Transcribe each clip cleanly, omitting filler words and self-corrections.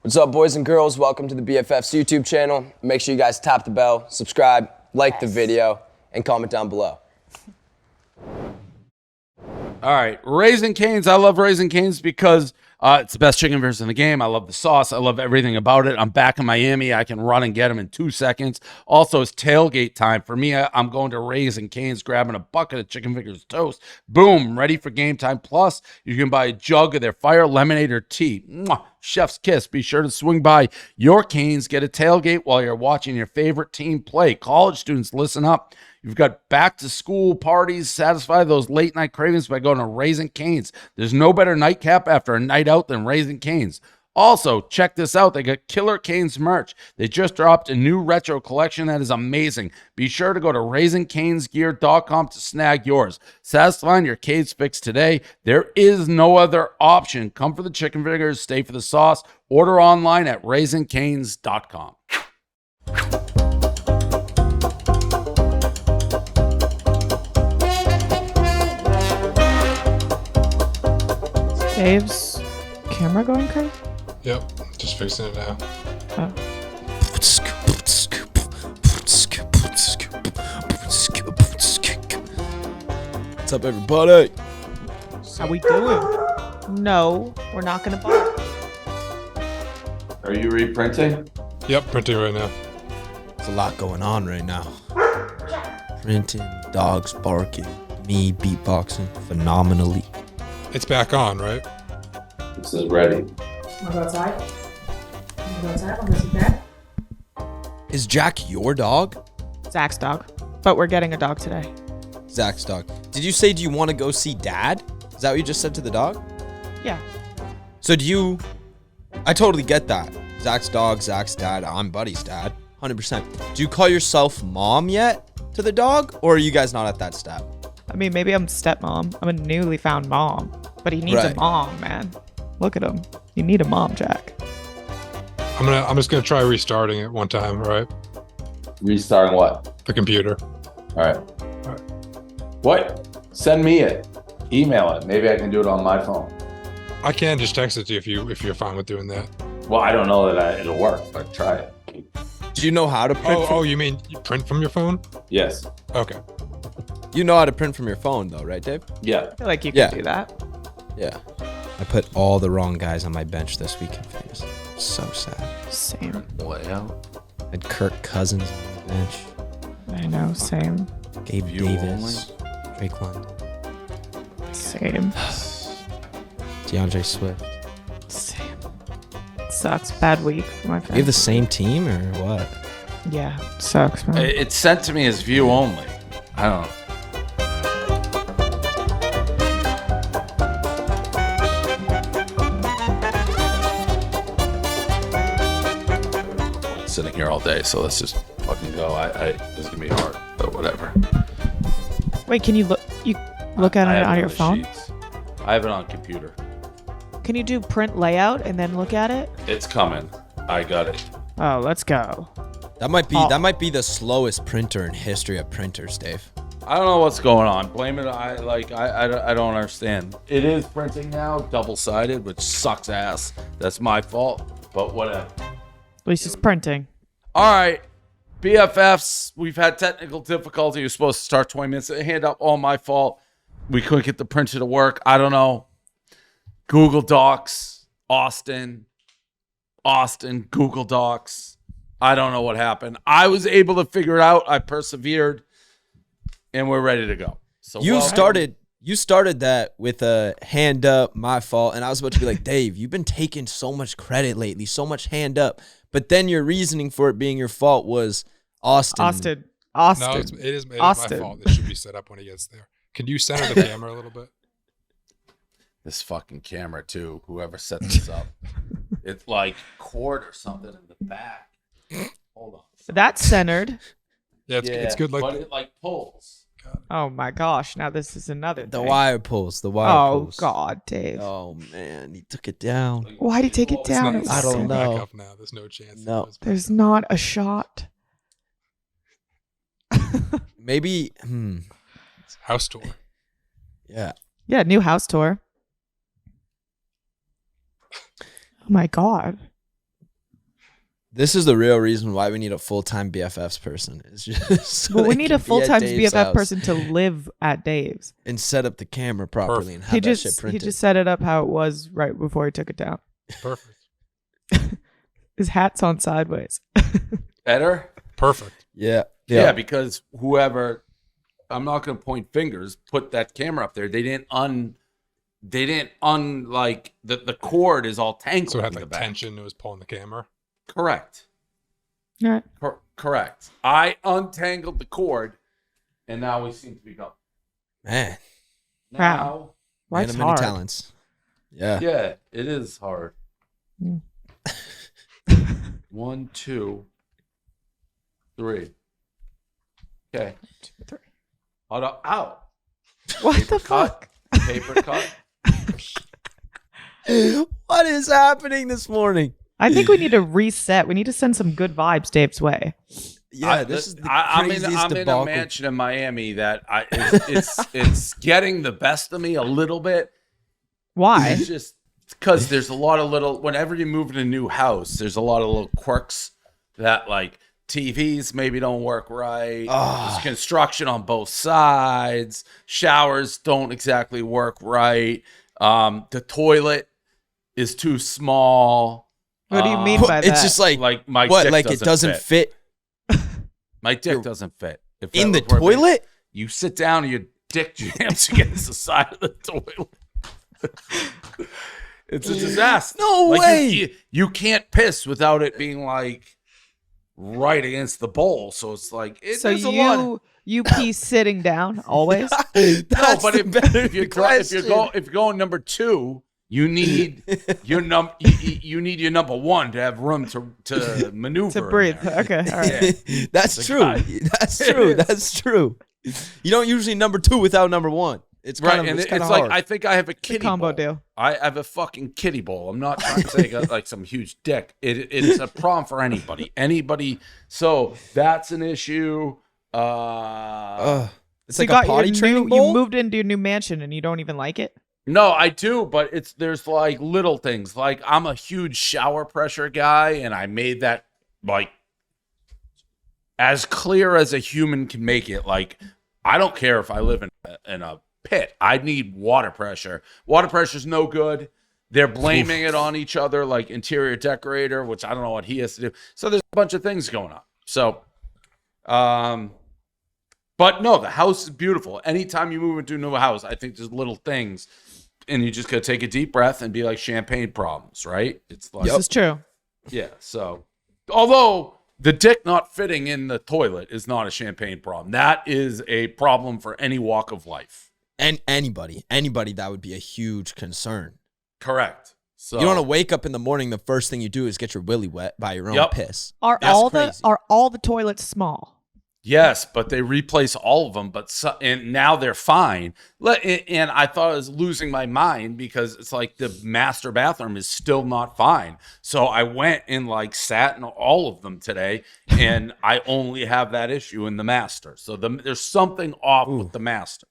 What's up, boys and girls? Welcome to the BFFs YouTube channel. Make sure you guys tap the bell, subscribe, like the video, and comment down below. All right, Raising Cane's. I love Raising Cane's because it's the best chicken fingers in the game. I love the sauce. I love everything about it. I'm back in Miami. I can run and get them in 2 seconds. Also, it's tailgate time. For me, I'm going to Raising Cane's, grabbing a bucket of chicken fingers toast. Boom, ready for game time. Plus, you can buy a jug of their fire lemonade or tea. Mwah, chef's kiss. Be sure to swing by your Cane's. Get a tailgate while you're watching your favorite team play. College students, listen up. You've got back-to-school parties. Satisfy those late-night cravings by going to Raising Cane's. There's no better nightcap after a night out than Raising Cane's. Also, check this out. They got Killer Cane's merch. They just dropped a new retro collection that is amazing. Be sure to go to RaisingCanesGear.com to snag yours. Satisfying your Cane's fix today. There is no other option. Come for the chicken fingers. Stay for the sauce. Order online at RaisingCanes.com. Dave's camera going crazy? Yep, just fixing it now. Oh. What's up, everybody? How we doing? No, we're not gonna buy. Are you reprinting? Yep, printing right now. There's a lot going on right now. Printing, dogs barking, me beatboxing phenomenally. It's back on, right? This is ready. Wanna go outside? Wanna go outside? Wanna go see Dad? Is Jack your dog? Zach's dog, but we're getting a dog today. Zach's dog. Did you say, do you want to go see Dad? Is that what you just said to the dog? Yeah. So do you... I totally get that. Zach's dog, Zach's dad, I'm Buddy's dad. 100%. Do you call yourself mom yet to the dog? Or are you guys not at that step? I mean, maybe I'm stepmom. I'm a newly found mom, but he needs a Right. mom, man. Look at him. You need a mom, Jack. I'm just gonna try restarting it one time, all right? Restarting what? The computer. All right. What? Send me it. Email it. Maybe I can do it on my phone. I can just text it to you if you're fine with doing that. Well, I don't know that it'll work, but try it. Do you know how to print? Oh, you mean you print from your phone? Yes. Okay. You know how to print from your phone though, right, Dave? Yeah. I feel like you Yeah. can do that. Yeah. I put all the wrong guys on my bench this week. So sad. Same. Layout. I had Kirk Cousins on my bench. I know, same. Gabe View Davis. Drake London. Same. DeAndre Swift. Same. Sucks. Bad week for my You have friend. the same team or what? Yeah, sucks, man. It's sent to me as view only. I don't know. Sitting here all day, so let's just fucking go. This is gonna be hard, but whatever. Wait, can you look? You look at I it have on the your phone? sheets. I have it on computer. Can you do print layout and then look at it? It's coming. I got it. Oh, let's go. That might be the slowest printer in history of printers, Dave. I don't know what's going on. Blame it. I don't understand. It is printing now, double-sided, which sucks ass. That's my fault, but whatever. At least it's printing. All right, BFFs. We've had technical difficulty. It was supposed to start 20 minutes. Hand up, all my fault. We couldn't get the printer to work. I don't know. Google Docs, Austin, Google Docs. I don't know what happened. I was able to figure it out. I persevered, and we're ready to go. So You started that with a hand up, my fault, and I was about to be like, Dave, you've been taking so much credit lately, so much hand up. But then your reasoning for it being your fault was Austin. No, it is my Austin. fault. It should be set up when he gets there. Can you center the camera a little bit? This fucking camera too. Whoever set this up, it's like cord or something in the back. Hold on. That's centered. Yeah, it's good. but it like pulls. Oh my gosh! Now this is another The thing. wire pulls. Oh pulls. God, Dave. Oh man, he took it down. Why'd he take it It's down? not- It I was don't centered. know. Back up now. There's no chance. No. It was- There's not a shot. Maybe. House tour. Yeah. Yeah, new house tour. Oh my God. This is the real reason why we need a full-time BFFs person. It's just so Well, we they need can a be at full-time Dave's BFF house person to live at Dave's. and set up the camera properly and have He that shit just printed. set it up how it was right before he took it down. Perfect. His hat's on sideways. Better? Perfect. Yeah. Yeah, because whoever, I'm not going to point fingers, put that camera up there. They didn't like the cord is all tangled So it had in the like back. tension. It was pulling the camera. Correct. All right. Correct. I untangled the cord, and now we seem to be going. Man. Now, Why Man it's of many hard. talents. Yeah. yeah, it is hard. Mm. 1, 2, 3. Okay. 2, 3. Hold up. Ow. What Paper the cut. fuck? Paper cut. What is happening this morning? I think we need to reset. We need to send some good vibes Dave's way. Yeah, this is the I'm craziest in a debacle. mansion in Miami that it's getting the best of me a little bit. Why? It's just because there's a lot of little. Whenever you move in a new house, there's a lot of little quirks that like TVs maybe don't work right. There's construction on both sides. Showers don't exactly work right. The toilet is too small. What do you mean by that? It's just like my what? dick Like it doesn't fit My dick doesn't fit. If in the that was worth it, toilet? you sit down and your dick jams against the side of the toilet. It's a disaster. No Like, way. You can't piss without it being like right against the bowl. So it's like so there's a lot. you pee sitting down always? No, That's but the better if you're question. going number 2, you need your you need your number 1 to have room to maneuver To in breathe. there. Okay. All right. Yeah. That's true. guy. That's true. That's true. You don't usually number 2 without number 1. It's Right, kind of and it's it's kind like of hard. I think I have a kitty combo bowl. deal. I have a fucking kitty bowl. I'm not trying to say I got like some huge dick. It's a problem for anybody. So that's an issue. It's So like you got a potty your training new, bowl. you moved into your new mansion and you don't even like it? No, I do, but there's like little things. Like I'm a huge shower pressure guy, and I made that like as clear as a human can make it. Like I don't care if I live in a pit. I need water pressure. Water pressure's no good. They're blaming it on each other, like interior decorator, which I don't know what he has to do. So there's a bunch of things going on. So, but no, the house is beautiful. Anytime you move into a new house, I think there's little things, and you just gotta take a deep breath and be like champagne problems, right? It's like, This is true. yeah. So, although the dick not fitting in the toilet is not a champagne problem, that is a problem for any walk of life. And anybody that would be a huge concern. Correct. So You don't want to wake up in the morning. The first thing you do is get your willy wet by your own Yep. piss. Are That's all crazy. the toilets small? Yes, but they replace all of them. And now they're fine. And I thought I was losing my mind because it's like the master bathroom is still not fine. So I went and like sat in all of them today, and I only have that issue in the master. So there's something off with the master.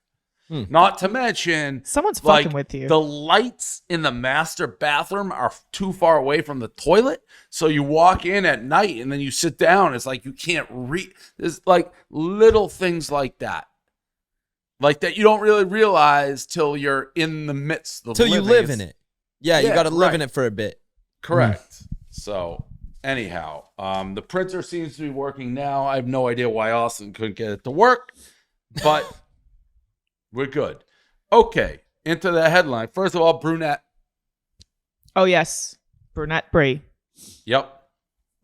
Not to mention, Someone's like, fucking with you. the lights in the master bathroom are too far away from the toilet. So you walk in at night and then you sit down. It's like you can't read. There's like little things like that. Like that you don't really realize till you're in the midst of Till you living. live in it. Yeah, you Yeah, got to live right. in it for a bit. Correct. So anyhow, the printer seems to be working now. I have no idea why Austin couldn't get it to work, but we're good. Okay, into the headline. First of all, brunette. Oh, yes. Brunette Brie. Yep,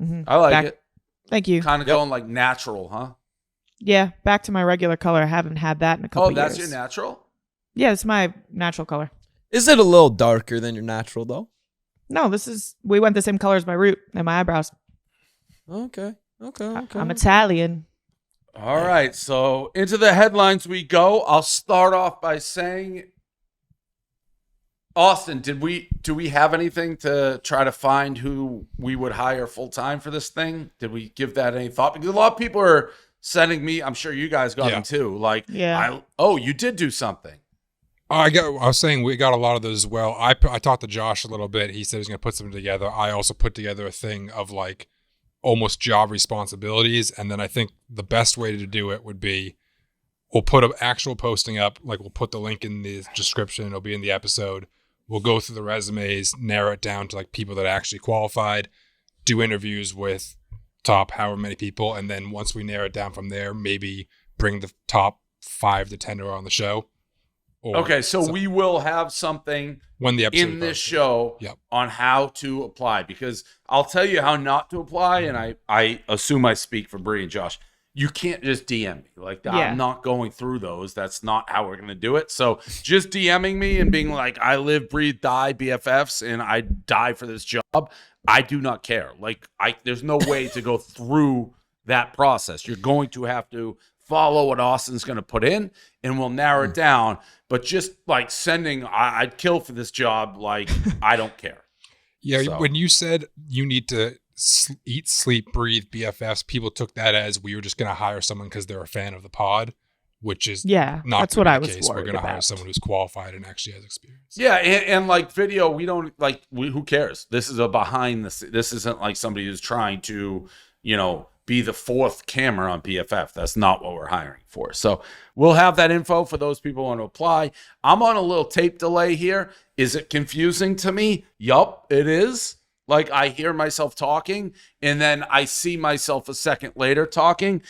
Mhm. I like Back- it. Thank you. Kind of going like natural, huh? Yeah, back to my regular color. I haven't had that in a couple Oh, years. that's your natural? Yeah, it's my natural color. Is it a little darker than your natural though? No, we went the same color as my root and my eyebrows. Okay. I'm Italian. All right, so into the headlines we go. I'll start off by saying, Austin, do we have anything to try to find who we would hire full time for this thing? Did we give that any thought? Because a lot of people are sending me. I'm sure you guys got them too. Like, Yeah. You did do something. I was saying we got a lot of those as well. I talked to Josh a little bit. He said he's going to put something together. I also put together a thing of like almost job responsibilities. And then I think the best way to do it would be we'll put an actual posting up, like we'll put the link in the description, it'll be in the episode. We'll go through the resumes, narrow it down to like people that actually qualified, do interviews with top however many people, and then once we narrow it down from there, maybe bring the top 5 to 10 who are on the show. Okay, so we will have something when the episode in this show on how to apply, because I'll tell you how not to apply, and I assume I speak for Bree and Josh. You can't just DM me. Like, I'm not going through those. That's not how we're going to do it. So just DMing me and being like, I live, breathe, die, BFFs, and I die for this job, I do not care. Like, there's no way to go through that process. You're going to have to follow what Austin's going to put in, and we'll narrow it down. But just, like, sending, I'd kill for this job, like, I don't care. Yeah, so. When you said you need to eat, sleep, breathe BFFs, people took that as we were just going to hire someone because they're a fan of the pod, which is not that's what I was case. We're going to hire someone who's qualified and actually has experience. Yeah, and like video, we don't who cares? This is a behind the. This isn't like somebody who's trying to, be the 4th camera on BFF. That's not what we're hiring for. So we'll have that info for those people who want to apply. I'm on a little tape delay here. Is it confusing to me? Yup, it is. Like, I hear myself talking, and then I see myself a second later talking.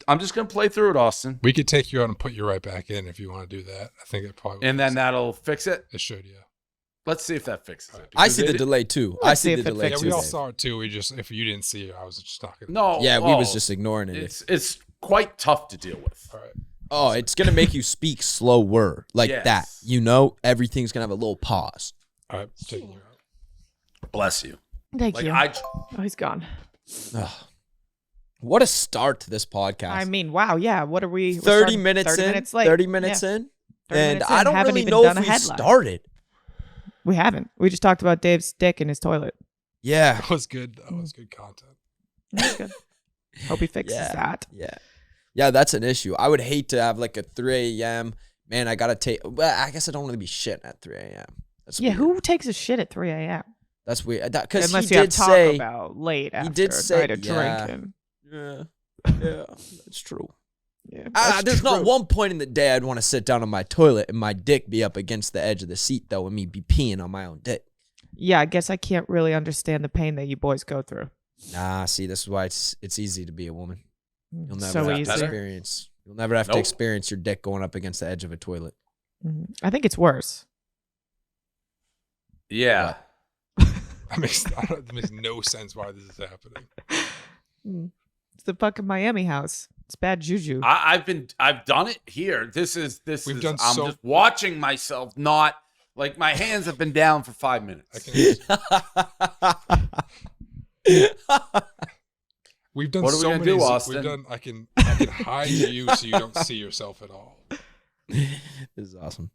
I'm just going to play through it, Austin. We could take you out and put you right back in if you want to do that. I think it probably and then that'll fix it? It should, yeah. Let's see if that fixes it. I see the delay, too. I see the delay, too. Yeah, we all saw it, too. If you didn't see it, I was just not going to. No. Yeah, we was just ignoring it. It's quite tough to deal with. All right. Oh, it's going to make you speak slower like that. Everything's going to have a little pause. All right, taking you out. Bless you. Thank you. Oh, he's gone. What a start to this podcast. I mean, wow, yeah. What are we? 30 minutes 30 in. minutes late. 30 minutes in. 30 and minutes in, I don't haven't really even know done if a we headline. started. We haven't. We just talked about Dave's dick in his toilet. Yeah. That was good. That was good content. That's good. Hope he fixes that. Yeah, that's an issue. I would hate to have like a 3 a.m. Man, I got to take. Well, I guess I don't want to be shitting at 3 a.m. That's weird. Who takes a shit at 3 a.m.? That's weird. Because Unless he you did have Taco say. Bell late after He did say. a night of drinking. Yeah, that's true. Yeah, there's not one point in the day I'd want to sit down on my toilet and my dick be up against the edge of the seat, though, and me be peeing on my own dick. Yeah, I guess I can't really understand the pain that you boys go through. Nah, see, this is why it's easy to be a woman. You'll never So have easy. to experience. You'll never have to experience your dick going up against the edge of a toilet. I think it's worse. Yeah. That makes no sense why this is happening. It's the fucking Miami house. It's bad juju. I've done it here. I'm just watching myself, not like my hands have been down for 5 minutes. We've done what are we so gonna many. do, Austin? I can hide you so you don't see yourself at all. This is awesome.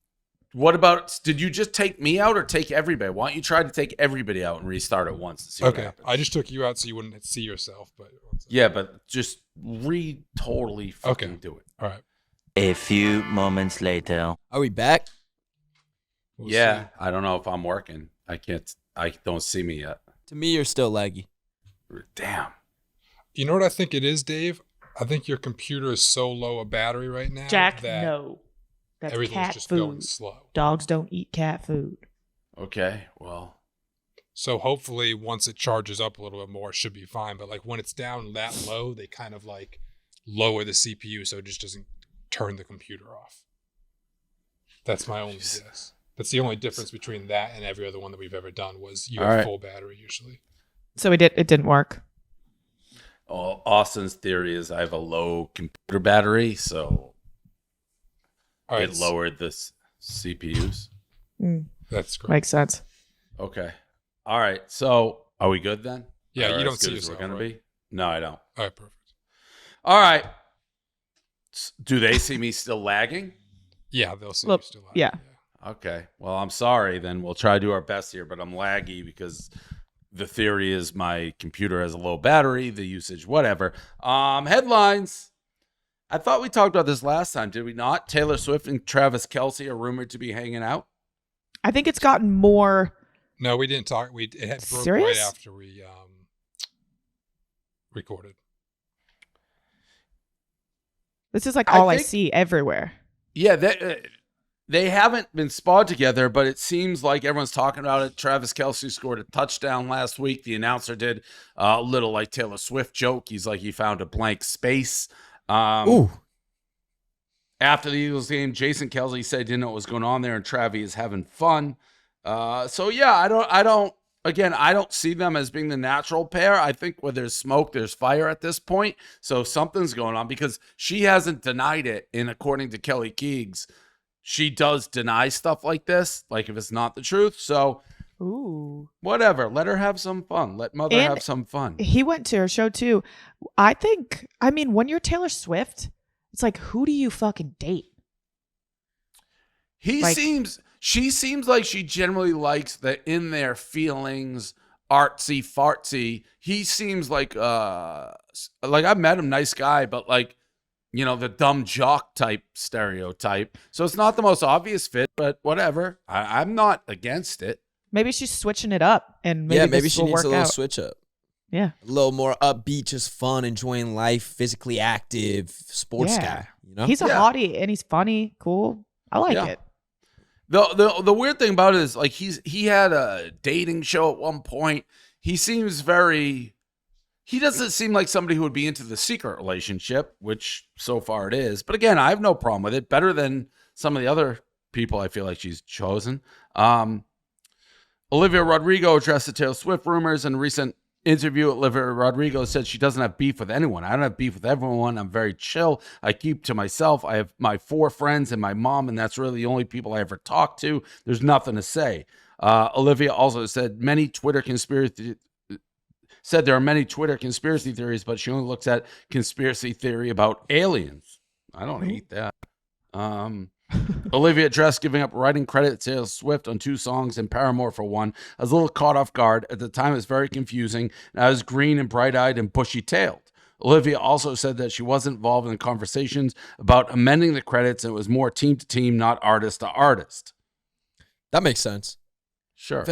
What about, did you just take me out or take everybody? Why don't you try to take everybody out and restart at once and see what happens? I just took you out so you wouldn't see yourself. But just totally fucking do it. All right. A few moments later. Are we back? We'll see. I don't know if I'm working. I don't see me yet. To me, you're still laggy. Damn. You know what I think it is, Dave? I think your computer is so low a battery right now. Jack, that no. That's everything's cat just food. going slow. Dogs don't eat cat food. Okay, well. So hopefully once it charges up a little bit more, it should be fine. But like when it's down that low, they kind of like lower the CPU so it just doesn't turn the computer off. That's my only guess. That's the only difference between that and every other one that we've ever done was you have full battery usually. So it didn't work. Oh, Austin's theory is I have a low computer battery, so it lowered the CPUs. That's great. Makes sense. Okay. All right. So are we good then? Yeah, you don't as see good as yourself, we're gonna right? be? No, I don't. All right, perfect. All right. Do they see me still lagging? Yeah, they'll see Look, you still. yeah. Okay. Well, I'm sorry. Then we'll try to do our best here, but I'm laggy because the theory is my computer has a low battery, the usage, whatever. Headlines. I thought we talked about this last time, did we not? Taylor Swift and Travis Kelsey are rumored to be hanging out. I think it's gotten more. No, we didn't talk. It had broke Serious? right after we recorded. This is like I all I think- see everywhere. Yeah, they haven't been spawed together, but it seems like everyone's talking about it. Travis Kelce scored a touchdown last week. The announcer did a little like Taylor Swift joke. He's like he found a blank space. Ooh. After the Eagles game, Jason Kelsey said he didn't know what was going on there, and Travis is having fun. So yeah, I don't see them as being the natural pair. I think where there's smoke, there's fire at this point. So something's going on because she hasn't denied it. And according to Kelly Keegs, she does deny stuff like this, like if it's not the truth. So Ooh. whatever, let her have some fun. Let mother And have some fun. He went to her show too. I mean, when you're Taylor Swift, it's like, who do you fucking date? She seems like she generally likes the in their feelings, artsy fartsy. He seems like I've met him, nice guy, but like, you know, the dumb jock type stereotype. So it's not the most obvious fit, but whatever. I'm not against it. Maybe she's switching it up, and maybe this she will needs work a little out. switch up. Yeah. A little more upbeat, just fun, enjoying life, physically active, sports Yeah. guy. You know? He's a Yeah. hottie, and he's funny, cool. I like Yeah. it. The weird thing about it is like he had a dating show at one point. He doesn't seem like somebody who would be into the secret relationship, which so far it is. But again, I have no problem with it. Better than some of the other people I feel like she's chosen. Olivia Rodrigo addressed the Taylor Swift rumors in a recent interview. Olivia Rodrigo said she doesn't have beef with anyone. I don't have beef with everyone. I'm very chill. I keep to myself. I have my 4 friends and my mom, and that's really the only people I ever talk to. There's nothing to say. Olivia also said there are many Twitter conspiracy theories, but she only looks at conspiracy theory about aliens. I don't hate that. Olivia addressed giving up writing credit to Taylor Swift on 2 songs and Paramore for 1. I was a little caught off guard. At the time, it was very confusing, and I was green and bright-eyed and bushy-tailed. Olivia also said that she wasn't involved in conversations about amending the credits, and it was more team to team, not artist to artist. That makes sense. Sure. I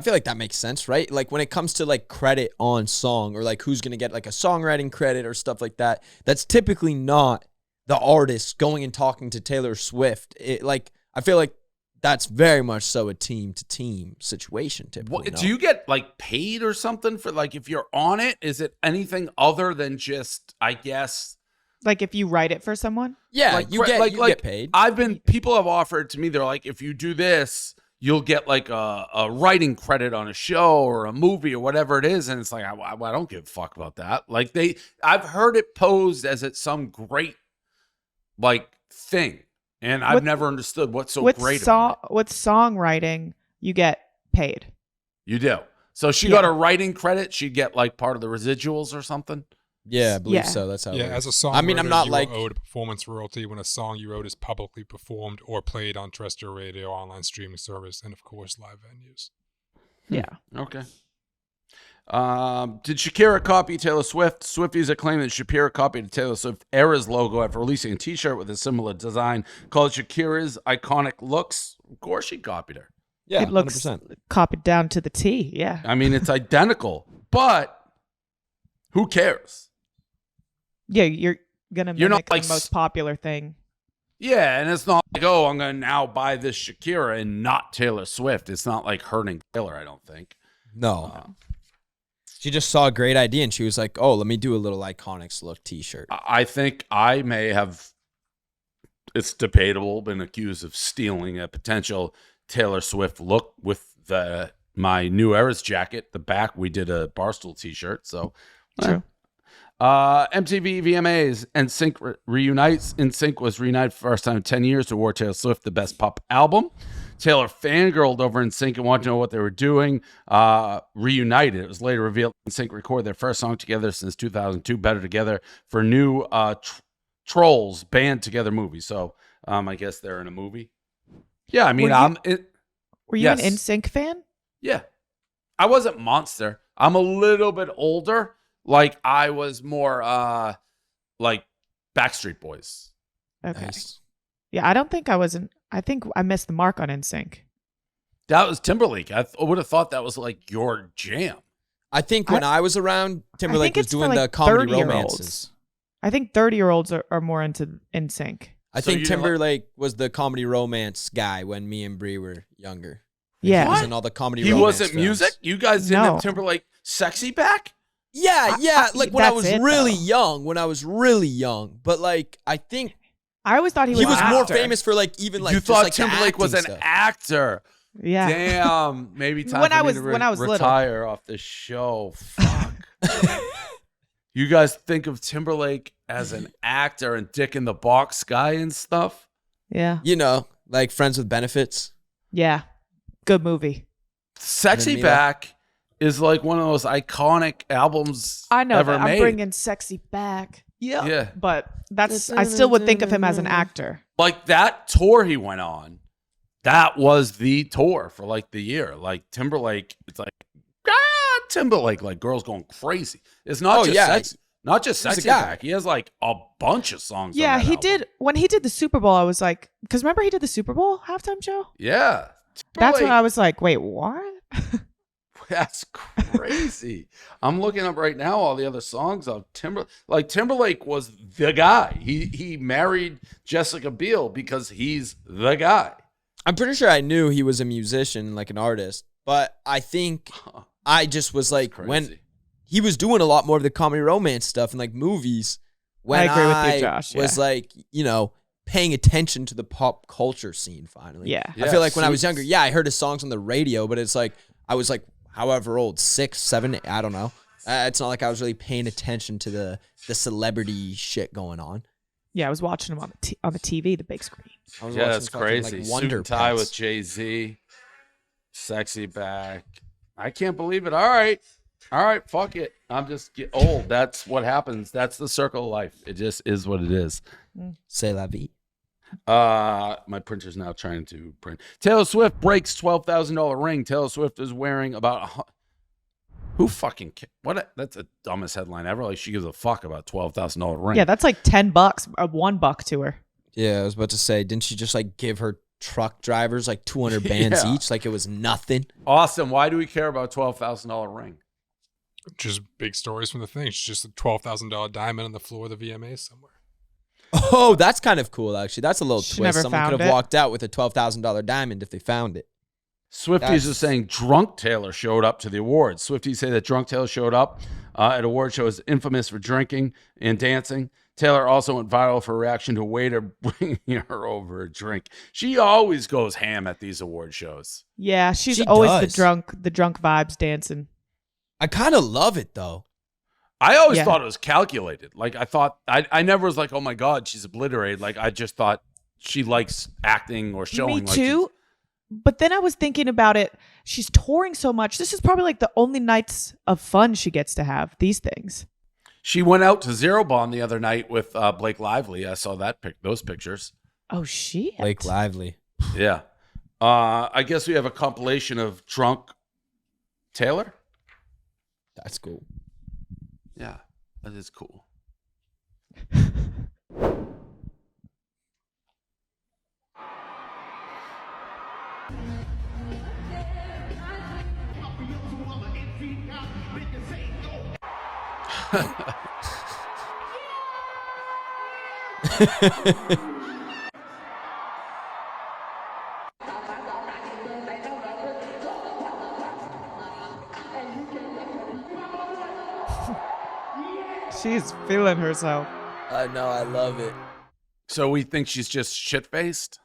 feel like that makes sense, right? Like when it comes to like credit on song or like who's gonna get like a songwriting credit or stuff like that, that's typically not the artist going and talking to Taylor Swift. I feel like that's very much so a team to team situation. Typically, Do you get like paid or something for like if you're on it? Is it anything other than just, I guess? Like if you write it for someone? Yeah, Like, you get paid. People have offered to me, they're like, if you do this, you'll get like a writing credit on a show or a movie or whatever it is. And it's like, I don't give a fuck about that. Like I've heard it posed as it's some great like thing. And I've never understood what's so great about it. With songwriting, you get paid. You do. So she got a writing credit. She'd get like part of the residuals or something. Yeah, I believe Yeah. so. That's how. Yeah, it as works. a songwriter, I mean, I'm not you like are owed a performance royalty when a song you wrote is publicly performed or played on terrestrial radio, online streaming service, and of course live venues. Yeah. Okay. Did Shakira copy Taylor Swift? Swifties are claiming that Shakira copied the Taylor Swift Eras logo after releasing a T-shirt with a similar design called Shakira's Iconic Looks. Of course she copied her. Yeah, It looks 100%. copied down to the T. Yeah. I mean, it's identical, but who cares? Yeah, you're gonna You're not mimic like the most popular thing. Yeah, and it's not like, oh, I'm going to now buy this Shakira and not Taylor Swift. It's not like hurting Taylor, I don't think. No. She just saw a great idea and she was like, oh, let me do a little Iconics look T-shirt. I think I may have, it's debatable, been accused of stealing a potential Taylor Swift look with my New Eras jacket. The back, we did a Barstool T-shirt, so. True. MTV VMAs NSYNC reunites. NSYNC was reunited for the first time in 10 years to award Taylor Swift the best pop album. Taylor fangirled over NSYNC and wanted to know what they were doing. Reunited. It was later revealed NSYNC recorded their first song together since 2002, Better Together, for new Trolls Band Together movie. So I guess they're in a movie. Yeah, I mean, Were you yes. an NSYNC fan? Yeah. I wasn't Monster. I'm a little bit older. Like, I was more like Backstreet Boys. Okay. Nice. Yeah, I don't think I wasn't. I think I missed the mark on NSYNC. That was Timberlake. I would have thought that was like your jam. I think when I was around, Timberlake was it's for, doing like, the comedy 30-year-olds. romances. I think 30-year-olds are more into NSYNC. I So think you Timberlake was the comedy romance guy when me and Bree were younger. Yeah. He was What? in all the comedy He romance wasn't films. music? You guys didn't No. have Timberlake sexy back? Yeah, like when I that's was it, really though. young. But like, I think I always thought he was he was an more actor. famous for like even like you just, thought like, the Timberlake was an acting stuff. actor. Yeah. Damn. Maybe time When for I me was- to when I was little. retire off the show. Fuck. You guys think of Timberlake as an actor and Dick in the Box guy and stuff? Yeah. You know, like Friends with Benefits. Yeah. Good movie. Sexy Mila. Back is like one of those iconic albums I know ever that. made. I'm bringing sexy back. Yeah. But I still would think of him as an actor. Like that tour he went on, that was the tour for like the year. Like Timberlake, it's like, Timberlake, like girls going crazy. It's not just sexy. Not just He's a Sexy guy. Back. He has like a bunch of songs. on Yeah, that he album. did. When he did the Super Bowl, I was like, because remember he did the Super Bowl halftime show? Yeah. That's when Timberlake- I was like, wait, what? That's crazy. I'm looking up right now all the other songs of Timberlake. Like Timberlake was the guy. He married Jessica Biel because he's the guy. I'm pretty sure I knew he was a musician, like an artist, but I think I just was like when Crazy. he was doing a lot more of the comedy romance stuff and like movies. When I agree with you, Josh, was yeah. like, you know, paying attention to the pop culture scene finally. Yeah. I feel like when I was Suits. younger, I heard his songs on the radio, but it's like I was like however old, 6, 7, I don't know. It's not like I was really paying attention to the celebrity shit going on. Yeah, I was watching him on the TV, the big screen. I was Yeah, watching that's fucking, crazy. Like, Suit Wonder and tie Pets. with Jay-Z. Sexy Back. I can't believe it. All right. Fuck it. I'm just get old. That's what happens. That's the circle of life. It just is what it is. C'est la vie. My printer's now trying to print. Taylor Swift breaks $12,000 ring. Taylor Swift is wearing about who fucking what? That's the dumbest headline ever. Like she gives a fuck about $12,000 ring. Yeah, that's like $10, $1 to her. Yeah, I was about to say, didn't she just like give her truck drivers like 200 bands Yeah. each? Like it was nothing. Awesome. Why do we care about $12,000 ring? Just big stories from the thing. It's just a $12,000 diamond on the floor of the VMAs somewhere. Oh, that's kind of cool, actually. That's a little She twist. never Someone could found have it. walked out with a $12,000 diamond if they found it. Swifties That's- are saying drunk Taylor showed up to the awards. Swifties say that drunk Taylor showed up at award show is infamous for drinking and dancing. Taylor also went viral for a reaction to a waiter bringing her over a drink. She always goes ham at these award shows. Yeah, she's She always does. the drunk vibes dancing. I kind of love it, though. I always Yeah. thought it was calculated. Like I thought, I never was like, oh my God, she's obliterated. Like I just thought she likes acting or showing. Me like too. But then I was thinking about it. She's touring so much. This is probably like the only nights of fun she gets to have, these things. She went out to Zero Bomb the other night with Blake Lively. I saw those pictures. Oh, shit. Blake Lively. Yeah. I guess we have a compilation of drunk Taylor. That's cool. Yeah, that is cool. She's feeling herself. I know. I love it. So we think she's just shit-faced?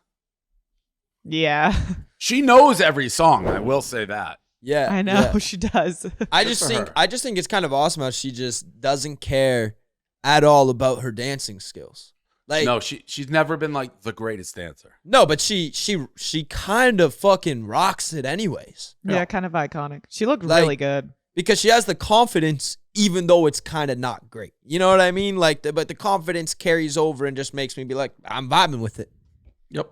Yeah, She knows every song, I will say that. Yeah. I know yeah. she does. I Good just for think her. I just think it's kind of awesome how she just doesn't care at all about her dancing skills. Like No, she's never been like the greatest dancer. no, but she kind of fucking rocks it anyways. Yeah, kind of iconic. She looked Like- really good. Because she has the confidence even though it's kind of not great. You know what I mean? Like but the confidence carries over and just makes me be like, I'm vibing with it. Yep.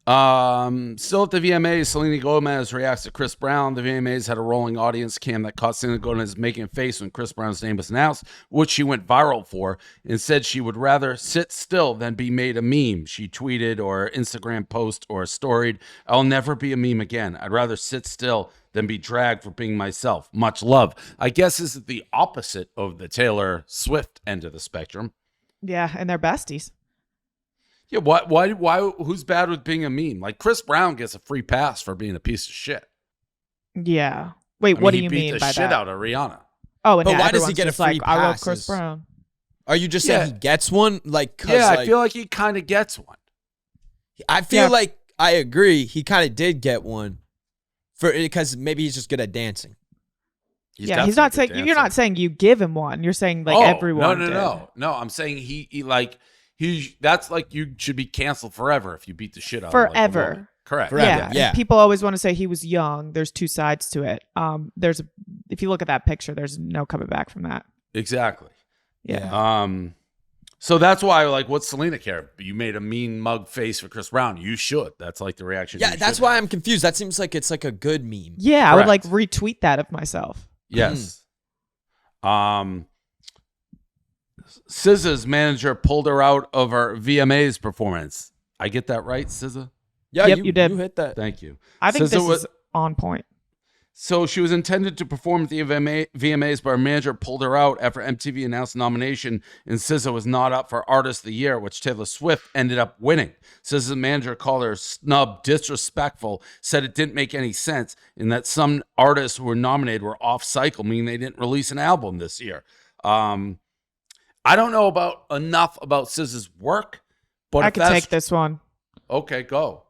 Still at the VMAs, Selena Gomez reacts to Chris Brown. The VMAs had a rolling audience cam that caught Selena Gomez making a face when Chris Brown's name was announced, which she went viral for, and said she would rather sit still than be made a meme. She tweeted or Instagram post or storied, "I'll never be a meme again. I'd rather sit still than be dragged for being myself. Much love. I guess this is the opposite of the Taylor Swift end of the spectrum. Yeah, and they're besties. Yeah, why who's bad with being a meme? Like Chris Brown gets a free pass for being a piece of shit. Yeah. Wait, what do you mean by He beat the shit out of Rihanna. Oh, and But yeah, why does he everyone's get a just like, free I love passes? Chris Brown. Are you just saying he gets one? Like, 'cause, Yeah, like, I feel like he kind of gets one. I feel like I agree. He kind of did get one because maybe he's just good at dancing. He's not saying you're not saying you give him one. You're saying like everyone. No. I'm saying that's like you should be canceled forever if you beat the shit out of forever. Correct. Forever. Yeah. People always want to say he was young. There's two sides to it. If you look at that picture, there's no coming back from that. Exactly. Yeah. So that's why, like, what's Selena care? You made a mean mug face for Chris Brown. You should. That's like the reaction. Yeah, that's why I'm confused. That seems like it's like a good meme. Yeah, I would like retweet that of myself. Yes. SZA's manager pulled her out of her VMAs performance. I get that right, SZA? Yeah, Yep, you did. You hit that. Thank you. I think SZA this was is on point. So she was intended to perform at the VMAs, but her manager pulled her out after MTV announced a nomination, and SZA was not up for Artist of the Year, which Taylor Swift ended up winning. SZA's manager called her snub disrespectful, said it didn't make any sense, and that some artists who were nominated were off cycle, meaning they didn't release an album this year. I don't know enough about SZA's work, but I could take this one. Okay, go.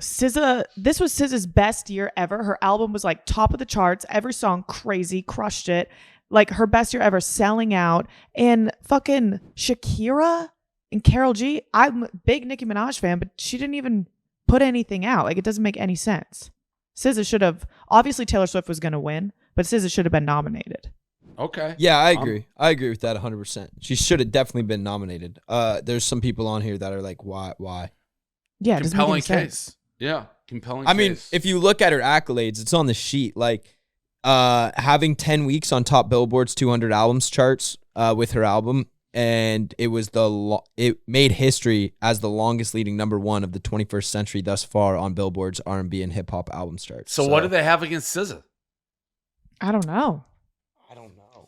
SZA, this was SZA's best year ever. Her album was like top of the charts. Every song crazy, crushed it. Like her best year ever, selling out. And fucking Shakira and Karol G. I'm a big Nicki Minaj fan, but she didn't even put anything out. Like it doesn't make any sense. SZA should have, obviously Taylor Swift was going to win, but SZA should have been nominated. Okay. Yeah, I agree. I agree with that 100%. She should have definitely been nominated. There's some people on here that are like, why? Yeah, it doesn't make any Compelling sense. case. Yeah, compelling I mean, case. if you look at her accolades, it's on the sheet. Like having 10 weeks on top Billboard's 200 albums charts with her album, and it was it made history as the longest leading #1 of the 21st century thus far on Billboard's R&B and hip hop albums charts. So what do they have against SZA? I don't know.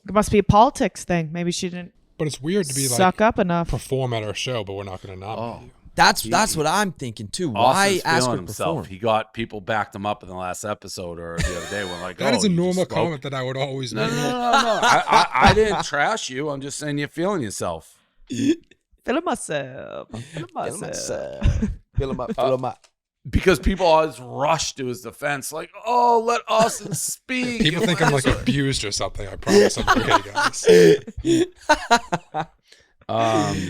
It must be a politics thing. Maybe she didn't But it's weird to be suck like up enough. perform at our show, but we're not going to nominate you. That's what I'm thinking too. Why Austin's ask her feeling to himself. perform? He got people backed him up in the last episode or the other day. We're like, That is a you normal just spoke. comment that I would always No. make. I didn't trash you. I'm just saying you're feeling yourself. Feeling myself. Fill him up. Because people always rush to his defense, like, oh, let Austin speak. People think I'm like abused or something. I promise I'm okay, guys.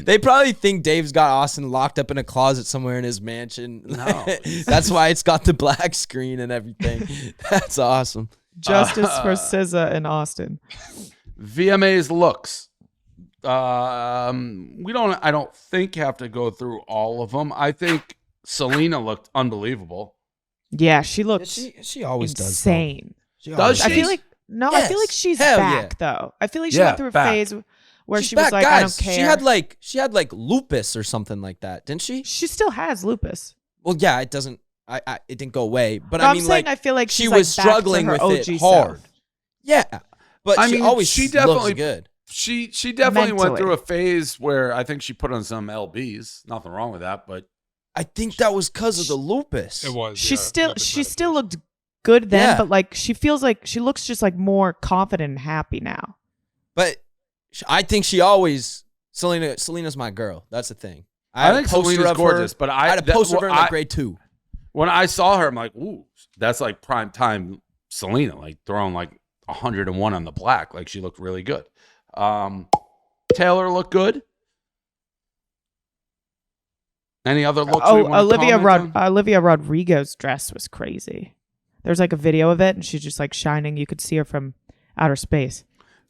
They probably think Dave's got Austin locked up in a closet somewhere in his mansion. No. That's why it's got the black screen and everything. That's awesome. Justice for SZA and Austin. VMA's looks. I don't think have to go through all of them. I think Selena looked unbelievable. Yeah, she looks She always insane. Does I she? feel like I feel like she's Hell back though. I feel like she went through a back. phase where She's she was back, like, guys. I don't care. She had like lupus or something like that, didn't she? She still has lupus. Well, yeah, it doesn't. it didn't go away. But No, I I'm mean, saying like I feel like she she's, was like, back to struggling her with OG it hard. self. Yeah, but I she mean, always she definitely- looks good. She definitely went Mentally. through a phase where I think she put on some LBs. Nothing wrong with that, but I think that was because of the lupus. It was. She yeah, still looked good then, Yeah. but like she feels like she looks just like more confident and happy now. But I think she always Selena's my girl. That's the thing. I think Selena's of gorgeous, her. but I had a poster of her in like grade 2. When I saw her, I'm like, ooh, that's like prime time Selena, like throwing like 101 on the black. Like she looked really good. Taylor looked good. Any other looks? we wanna comment on? Olivia Rodrigo's dress was crazy. There's like a video of it, and she's just like shining. You could see her from outer space.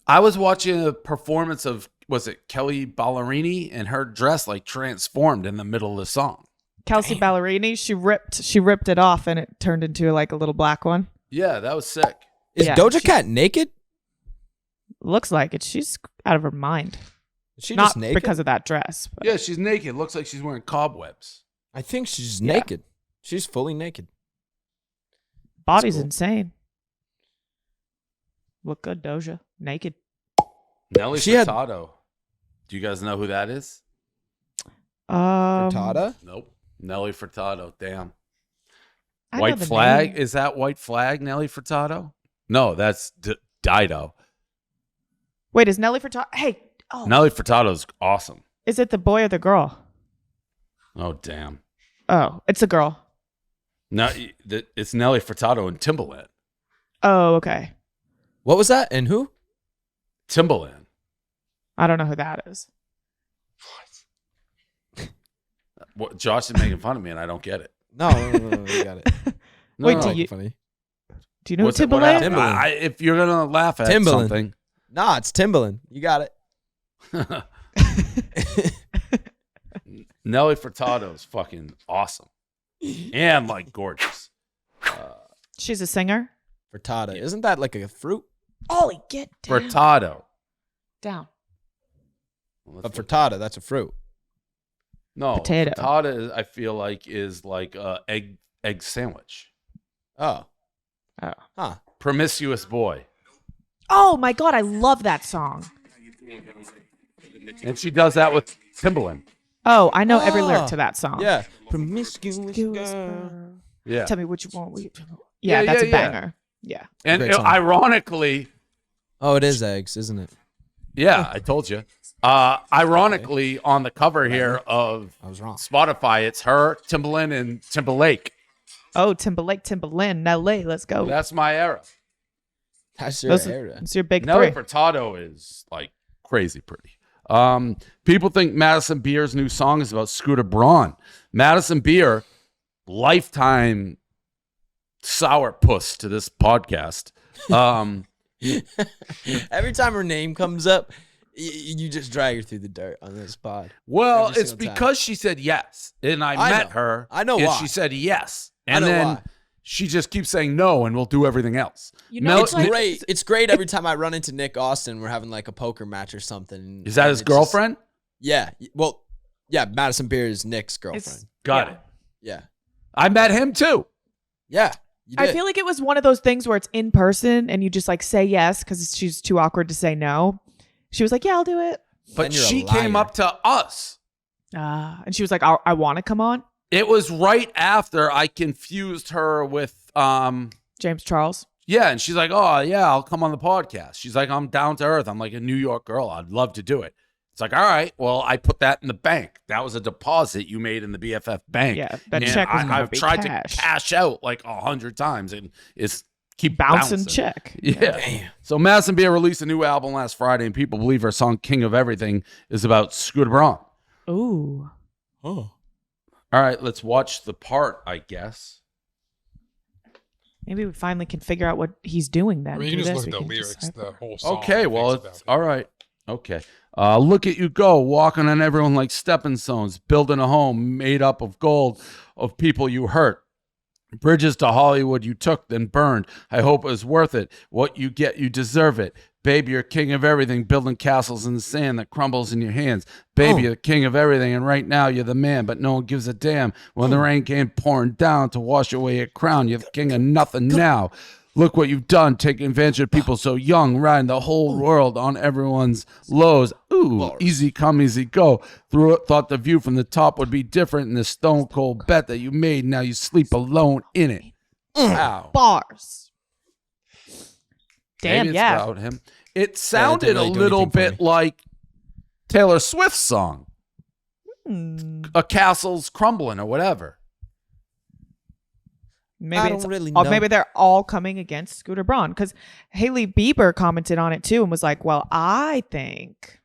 I was watching a performance of, was it Kelly Ballerini, and her dress like transformed in the middle of the song. Kelsey Ballerini, she ripped it off, and it turned into like a little black one. Yeah, that was sick. Is Yeah, Doja Cat naked? Looks like it. She's out of her mind. Is she Not just naked? because of that dress. But Yeah, she's naked. Looks like she's wearing cobwebs. I think she's Yeah. naked. She's fully naked. body's cool. insane. Look good, Doja. Naked. Nelly She had- Furtado. Do you guys know who that is? Frittata? Nope. Nelly Furtado. Damn. I know White the Flag? name. Is that White Flag, Nelly Furtado? No, that's Dido. Wait, is Nelly Furtado? Hey, Nelly Furtado's awesome. is it the boy or the girl? Oh, damn. Oh, it's a girl. No, it's Nelly Furtado and Timberland. Oh, okay. What was that? And who? Timberland. I don't know who that is. What, Josh is making fun of me and I don't get it. No, you got it. No, Wait, no, do no. you Funny. do you know who What's it- what Timberland? happened? If you're going to laugh at Timberland. something. Nah, it's Timberland. You got it. Nelly Furtado is fucking awesome. And like gorgeous. She's a singer. Frittata. Isn't that like a fruit? Ollie, get down. Furtado. Down. But frittata, that's a fruit. No, Potato. frittata, I feel like, is like a egg sandwich. Oh. Oh. Huh. Promiscuous Boy. Oh my god, I love that song. And she does that with Timberland. Oh, I know every lyric Oh, to that song. Yeah. Promiscuous girl. Yeah. Tell me what you want. Yeah, Yeah, that's yeah, a yeah. banger. Yeah. And Great song. ironically, Oh, it is eggs, isn't it? yeah, I told you. Ironically, on the cover here of I was wrong. Spotify, it's her, Timberland, and Timberlake. Oh, Timberlake, Timberland, Lele, let's go. That's my era. That's your Those, era. it's your big Nelly three. Furtado is like crazy pretty. People think Madison Beer's new song is about Scooter Braun. Madison Beer, lifetime sourpuss to this podcast. Every time her name comes up, you just drag her through the dirt on this pod. Well, Every it's single time. because she said yes, and I met know. her. I know and why. she said yes, I and know then why. she just keeps saying no, and we'll do everything else. You know, It's great. It's great every time I run into Nick Austin. We're having like a poker match or something. Is that and his it's just- girlfriend? Yeah. Well, yeah. Madison Beer is Nick's girlfriend. Got Yeah. it. Yeah. I met him too. Yeah. You I did. feel like it was one of those things where it's in person and you just like say yes because she's too awkward to say no. She was like, yeah, I'll do it. But Then you're a she came liar. up to us. And she was like, I want to come on. It was right after I confused her with James Charles. yeah, and she's like, "Oh, yeah, I'll come on the podcast." She's like, "I'm down to earth. I'm like a New York girl. I'd love to do it." It's like, "All right, well, I put that in the bank. That was a deposit you made in the BFF bank." Yeah, that And check was gonna I've be tried cash. to cash out like 100 times, and it's keep Bouncing bouncing. check. Yeah. So Madison Beer released a new album last Friday, and people believe her song "King of Everything" is about Scooter Braun. Ooh. Oh. All right, let's watch the part, I guess. Maybe we finally can figure out what he's doing then. I mean, you through can this. just look at We the can lyrics, decipher. the whole song. Okay, well, thinks it's about all right. Okay. Look at you go, walking on everyone like stepping stones, building a home made up of gold of people you hurt. Bridges to Hollywood you took, then burned. I hope it was worth it. What you get, you deserve it. Baby, you're king of everything, building castles in the sand that crumbles in your hands. Baby, you're the king of everything, and right now you're the man, but no one gives a damn. When the rain came pouring down to wash away your crown, you're the king of nothing now. Look what you've done, taking advantage of people so young, riding the whole world on everyone's lows. Ooh, easy come, easy go. Through it, thought the view from the top would be different, and the stone cold bet that you made, now you sleep alone in it. Ow. Bars. Damn, Maybe it's yeah. about him. It sounded really a do little anything for bit me. like Taylor Swift's song, "A Castle's Crumbling" or whatever. Maybe I it's don't really or know. maybe they're all coming against Scooter Braun because Halle Bieber commented on it too and was like, "Well, I think."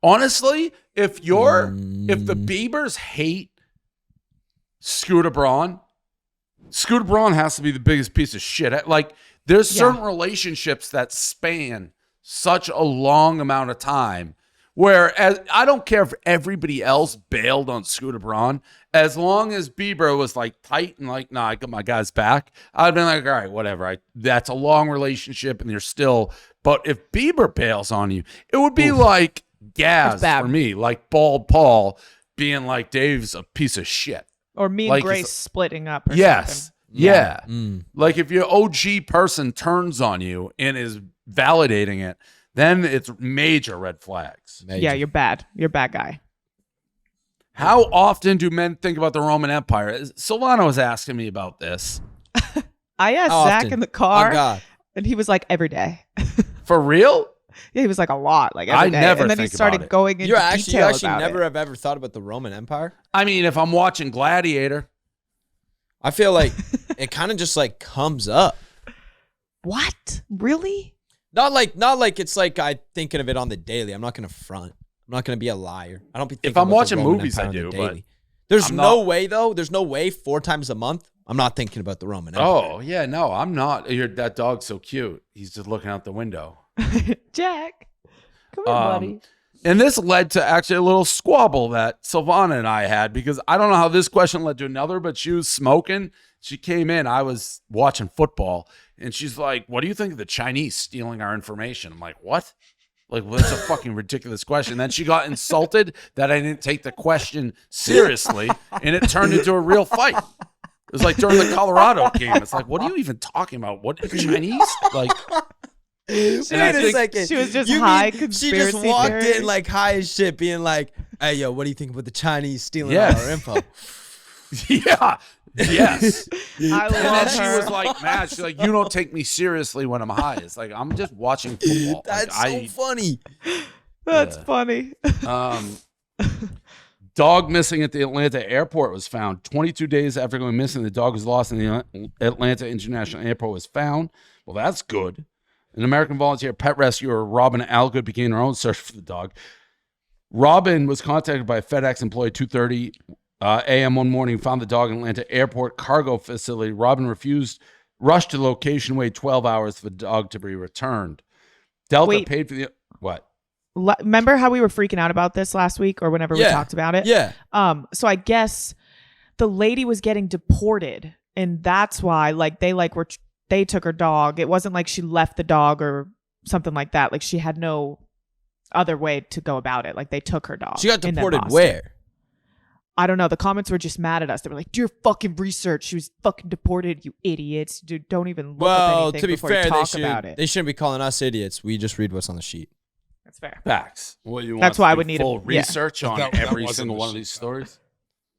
Honestly, if the Biebers hate Scooter Braun has to be the biggest piece of shit. Like, there's certain relationships that span such a long amount of time. Whereas I don't care if everybody else bailed on Scooter Braun, as long as Bieber was like tight and like, nah, I got my guys back, I'd been like, all right, whatever. That's a long relationship and they're still. But if Bieber bails on you, it would be like Gaz bad. for me, like Bald Paul being like, Dave's a piece of shit. Or me and Like, Grace it's- splitting up. Or Yes. something. Yeah. Mm. Like if your OG person turns on you and is validating it, then it's major red flags. Major. Yeah, you're bad. You're a bad guy. How often do men think about the Roman Empire? Solano was asking me about this. I asked How Zach often? in the car, Oh, God. and he was like, every day. For real? Yeah, he was like a lot, like every I day. never and then he think started about it. going into You detail actually about never it. have ever thought about the Roman Empire? I mean, if I'm watching Gladiator, I feel like it kind of just like comes up. What? Really? Not like it's like I thinking of it on the daily. I'm not gonna front. I'm not gonna be a liar. I don't be thinking If I'm about the watching Roman movies, Empire I on the do, daily. but There's I'm no not- way though. There's no way 4 times a month I'm not thinking about the Roman Empire. oh, yeah, no, I'm not. That dog's so cute. He's just looking out the window. Jack, come here, buddy. And this led to actually a little squabble that Silvana and I had because I don't know how this question led to another, but she was smoking. She came in. I was watching football, and she's like, "What do you think of the Chinese stealing our information?" I'm like, "What?" Like, well, that's a fucking ridiculous question. Then she got insulted that I didn't take the question seriously, and it turned into a real fight. It was like during the Colorado game. It's like, what are you even talking about? What Chinese? Like, Wait And I a think second. she was just You high mean she conspiracy just walked theory? in like high as shit, being like, "Hey, yo, what do you think about the Chinese stealing Yes. all our info?" yeah, yes. I And then love she her. was like mad. She's like, "You don't take me seriously when I'm high." It's like I'm just watching football. That's Like, so funny. That's funny. Dog missing at the Atlanta airport was found. 22 days after going missing, the dog was lost in the Atlanta International Airport was found. Well, that's good. An American volunteer pet rescuer, Robin Algood, began her own search for the dog. Robin was contacted by a FedEx employee at 2:30 a.m. one morning, found the dog in Atlanta Airport cargo facility. Robin rushed to the location, waited 12 hours for the dog to be returned. Delta Wait. paid for the, what? Remember how we were freaking out about this last week or whenever we Yeah. talked about it? Yeah. So I guess the lady was getting deported, and that's why they took her dog. It wasn't like she left the dog or something like that. Like she had no other way to go about it. Like they took her dog. She got and then deported lost it. where? I don't know. The comments were just mad at us. They were like, "Do your fucking research. She was fucking deported, you idiots. Dude, don't even look up Well, anything to be before you fair, talk about it." they shouldn't be calling us idiots. We just read what's on the sheet. That's fair. Facts. Well, you want That's to why I do would need full yeah. research But on that every wasn't single the one of shit, these though. stories.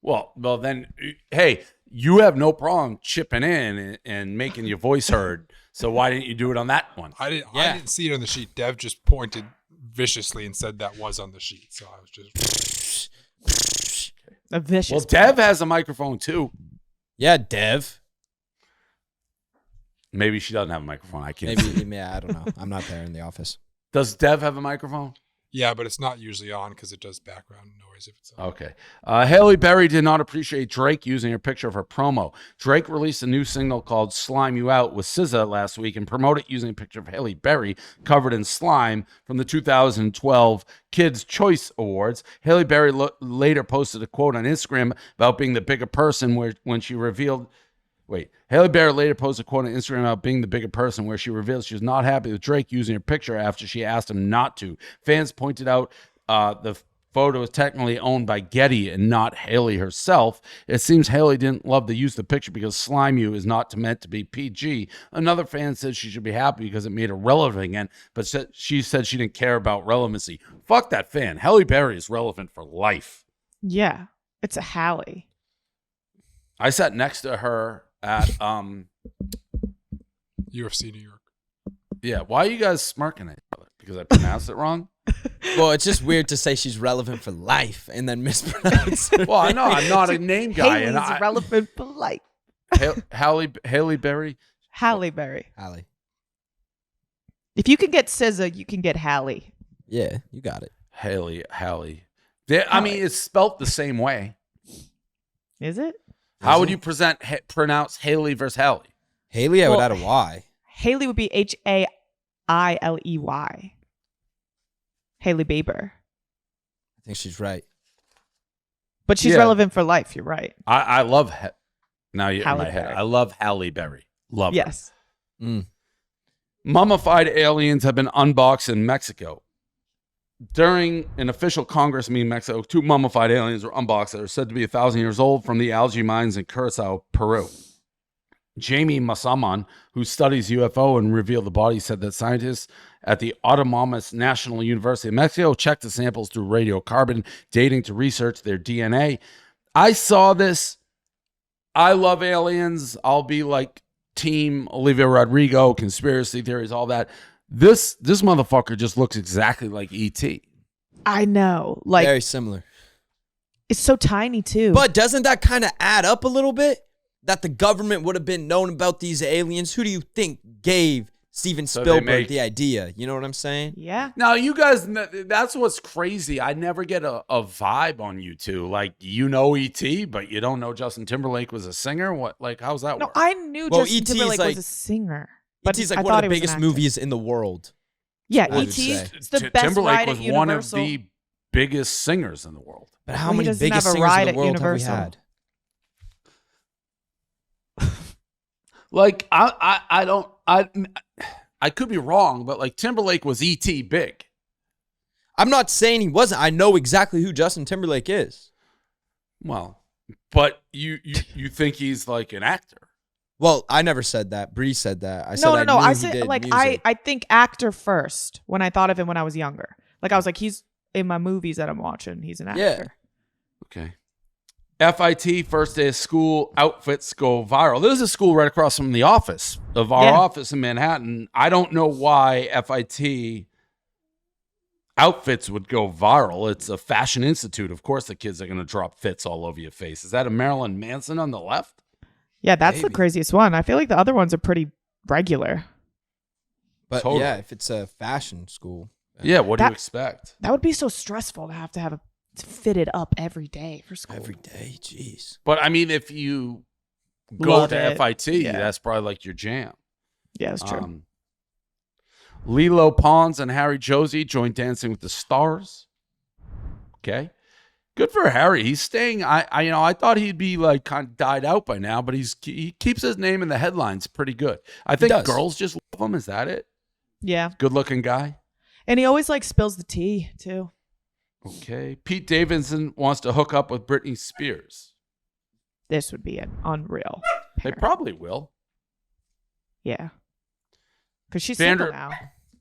Well, then, hey, you have no problem chipping in and making your voice heard. So why didn't you do it on that one? I Yeah. didn't see it on the sheet. Dev just pointed viciously and said that was on the sheet. So I was just A vicious. Well, Dev has a microphone too. Yeah, Dev. Maybe she doesn't have a microphone. I can't. Maybe. see. Yeah, I don't know. I'm not there in the office. Does Dev have a microphone? yeah, but it's not usually on because it does background noise if it's on. Okay. Halle Berry did not appreciate Drake using her picture of her promo. Drake released a new single called Slime You Out with SZA last week and promoted using a picture of Halle Berry covered in slime from the 2012 Kids' Choice Awards. Halle Berry later posted a quote on Instagram about being the bigger person when she revealed... Halle Berry later posted a quote on Instagram about being the bigger person where she revealed she was not happy with Drake using her picture after she asked him not to. Fans pointed out the photo is technically owned by Getty and not Halle herself. It seems Halle didn't love the use of the picture because Slime You is not meant to be PG. Another fan said she should be happy because it made her relevant again, but she said she didn't care about relevancy. Fuck that fan. Halle Berry is relevant for life. Yeah, it's a Halle. I sat next to her at UFC New York. yeah. Why are you guys smirking at each other? Because I pronounced it wrong? Well, it's just weird to say she's relevant for life and then mispronounce it. Well, I know I'm not a name guy. Haley's And relevant for life. Halle Berry. Halle Berry. Hallie. If you can get SZA, you can get Halle. Yeah, you got it. Halle. I mean, it's spelt the same way. Is it? How would you pronounce Haley versus Halle? Haley, I would Well, add a Y. Haley would be Hailey. Hailey Bieber. I think she's right. But she's Yeah. relevant for life. You're right. I love now you're in Halle my head. Berry. I love Halle Berry. Love her. Yes. Mm. Mummified aliens have been unboxed in Mexico. During an official Congress meeting in Mexico, 2 mummified aliens were unboxed that are said to be 1,000 years old from the algae mines in Curacao, Peru. Jamie Masaman, who studies UFO and revealed the body, said that scientists at the Autonomous National University of Mexico checked the samples through radiocarbon dating to research their DNA. I saw this. I love aliens. I'll be like team Olivia Rodrigo, conspiracy theories, all that. This motherfucker just looks exactly like E.T. I know. Like, Very similar. it's so tiny too. But doesn't that kind of add up a little bit? That the government would have been known about these aliens? Who do you think gave Steven Spielberg the idea? You know what I'm saying? yeah. Now, you guys, that's what's crazy. I never get a vibe on you two. Like, you know E.T., but you don't know Justin Timberlake was a singer? What? Like, how's that No, work? I knew Well, Justin E.T. is Timberlake like- was a singer. But E.T.'s I like one thought of the he was an biggest actor. movies in the world. Yeah, I would E.T. say. is the best Timberlake ride was at one of Universal. the biggest singers in the world. But how Well, he many doesn't biggest have a singers ride in at the world have we Universal. had? Like, I could be wrong, but like Timberlake was E.T. big. I'm not saying he wasn't. I know exactly who Justin Timberlake is. Well, but you think he's like an actor. Well, I never said that. Bree said that. I said No. I knew I he said did like music. I think actor first when I thought of him when I was younger. Like I was like, he's in my movies that I'm watching. He's an actor. Yeah. Okay. FIT, first day of school, outfits go viral. There's a school right across from the office of our office in Manhattan. I don't know why FIT outfits would go viral. It's a fashion institute. Of course, the kids are going to drop fits all over your face. Is that a Marilyn Manson on the left? Yeah, that's Maybe. the craziest one. I feel like the other ones are pretty regular. But Totally. yeah, if it's a fashion school. Yeah, what do you That- expect? That would be so stressful to have it fitted up every day for school. Every day, jeez. But I mean, if you go Love to it. FIT, Yeah. that's probably like your jam. Yeah, that's true. Lele, Pons, and Harry Jowsey joined Dancing with the Stars. Okay. Good for Harry. He's staying. I thought he'd be like kind of died out by now, but he keeps his name in the headlines pretty good. I think does. girls just love him. Is that it? Yeah. Good looking guy. And he always like spills the tea too. Okay. Pete Davidson wants to hook up with Britney Spears. This would be an unreal. They pairing. probably will. Yeah. Because she's Vander- single now.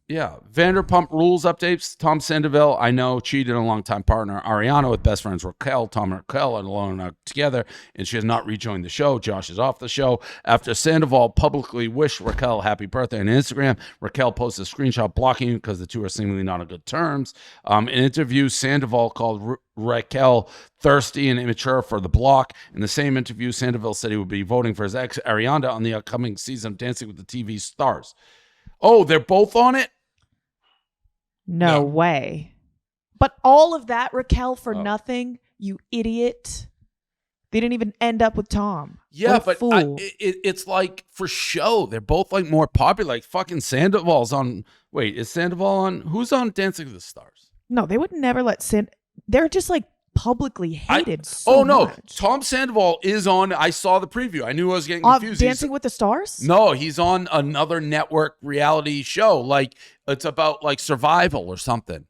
Yeah. Vanderpump Rules updates. Tom Sandoval, I know, cheated on longtime partner Ariana with best friends Raquel. Tom and Raquel are alone now together, and she has not rejoined the show. Josh is off the show. After Sandoval publicly wished Raquel happy birthday on Instagram, Raquel posted a screenshot blocking him because the two are seemingly not on good terms. In an interview, Sandoval called Raquel thirsty and immature for the block. In the same interview, Sandoval said he would be voting for his ex Ariana on the upcoming season of Dancing with the TV Stars. Oh, they're both on it? No way. But all of that, Raquel, for Oh. nothing, you idiot. They didn't even end up with Tom. Yeah, What a but fool. it's like for show. They're both like more popular. Like fucking Sandoval's on. Wait, is Sandoval on? Who's on Dancing with the Stars? No, they would never let They're just like publicly hated so Oh no, much. Tom Sandoval is on. I saw the preview. I knew I was getting confused. He's- Dancing with the Stars? No, he's on another network reality show. Like it's about like survival or something.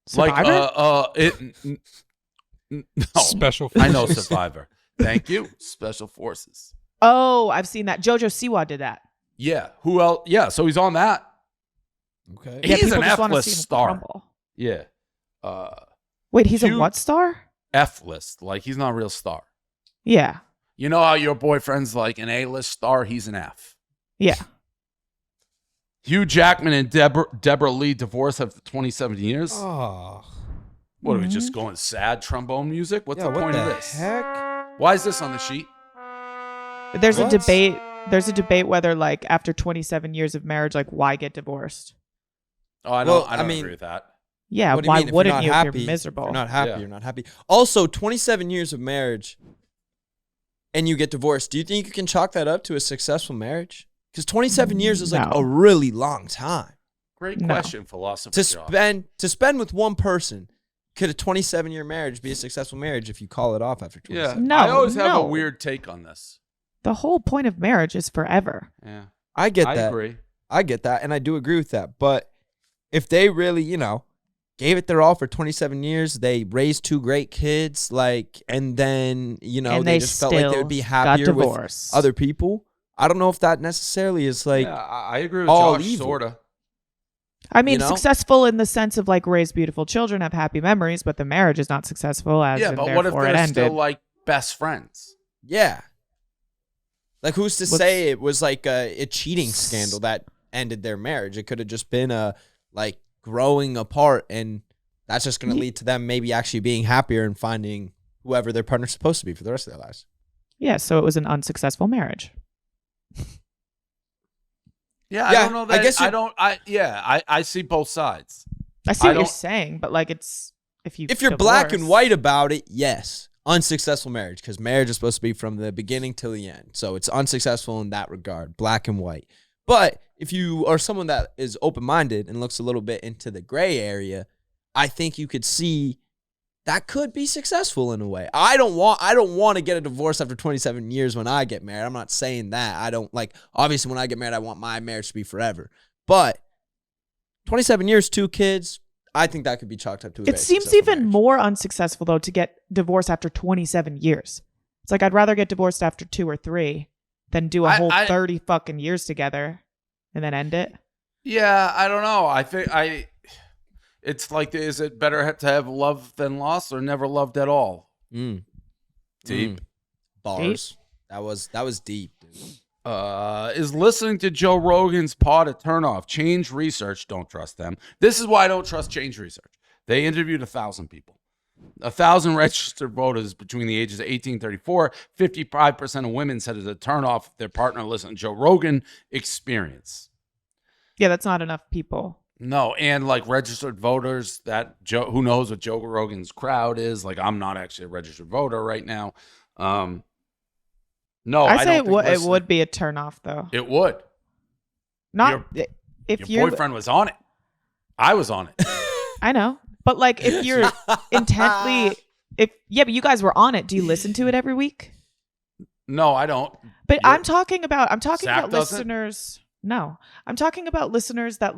Survivor? No, Special I know Forces. Survivor. Thank you, Special Forces. Oh, I've seen that. Jojo Siwa did that. Yeah. Who else? Yeah. So he's on that. Okay. Yeah, He's people an just wanna F-list see him star. crumble. Yeah. Wait, he's a Huge- what star? F-list. Like he's not a real star. Yeah. You know how your boyfriend's like an A-list star? He's an F. Yeah. Hugh Jackman and Deborah Lee divorced after 27 years. Oh. What are we just going sad trombone music? What's Yeah, the what point the of this? heck? Why is this on the sheet? There's What? a debate. There's a debate whether like after 27 years of marriage, like why get divorced? Oh, I Well, don't. I I don't mean- agree with that. Yeah, What do you why mean? If you're wouldn't not you happy, if you're miserable? If you're not happy. Yeah. You're not happy. Also, 27 years of marriage and you get divorced. Do you think you can chalk that up to a successful marriage? Because 27 years is like No. a really long time. Great No. question, philosopher. To Josh. spend with one person. Could a 27-year marriage be a successful marriage if you call it off after Yeah. 27? No, I always have no. a weird take on this. The whole point of marriage is forever. Yeah. I get I that. agree. I get that, and I do agree with that. But if they really, gave it their all for 27 years. They raised 2 great kids, like, and then, you know, And they they just felt like they would be still got happier with divorced. other people. I don't know if that necessarily is like yeah, I agree with all Josh, evil. sorta. I mean, you know? successful in the sense of like raise beautiful children, have happy memories, but the marriage is not successful as Yeah, in but what if therefore it they're ended. still like best friends? Yeah. Like, who's to say it was like a cheating scandal that ended their marriage? It could have just been a like growing apart, and that's just going to lead to them maybe actually being happier and finding whoever their partner's supposed to be for the rest of their lives. Yeah, so it was an unsuccessful marriage. Yeah, Yeah, I don't know that. I guess I see both sides. I see I what you're don't- saying, but like if You're black and divorce- white about it, yes, unsuccessful marriage, because marriage is supposed to be from the beginning till the end. So it's unsuccessful in that regard, black and white. But if you are someone that is open-minded and looks a little bit into the gray area, I think you could see that could be successful in a way. I don't want to get a divorce after 27 years when I get married. I'm not saying that. I don't like, obviously when I get married, I want my marriage to be forever. But 27 years, 2 kids, I think that could be chalked up to a It very seems successful even marriage. more unsuccessful though to get divorced after 27 years. It's like I'd rather get divorced after 2 or 3 than do a whole 30 fucking years together and then end it. Yeah, I don't know. I think it's like, is it better to have love than loss or never loved at all? Mm. Deep. Bars. That was deep, dude. Is listening to Joe Rogan's pod a turnoff? Change research. Don't trust them. This is why I don't trust Change Research. They interviewed 1,000 people. 1,000 registered voters between the ages of 18 and 34. 55% of women said it's a turnoff if their partner listened to Joe Rogan. Experience. Yeah, that's not enough people. No, and like registered voters that who knows what Joe Rogan's crowd is. Like, I'm not actually a registered voter right now. No, I say don't think it would be a turnoff though. It would. Not if Your boyfriend was on it. I was on it. I know. But like if you're intently but you guys were on it. Do you listen to it every week? No, I don't. But I'm talking about Zach doesn't? listeners. No. I'm talking about listeners that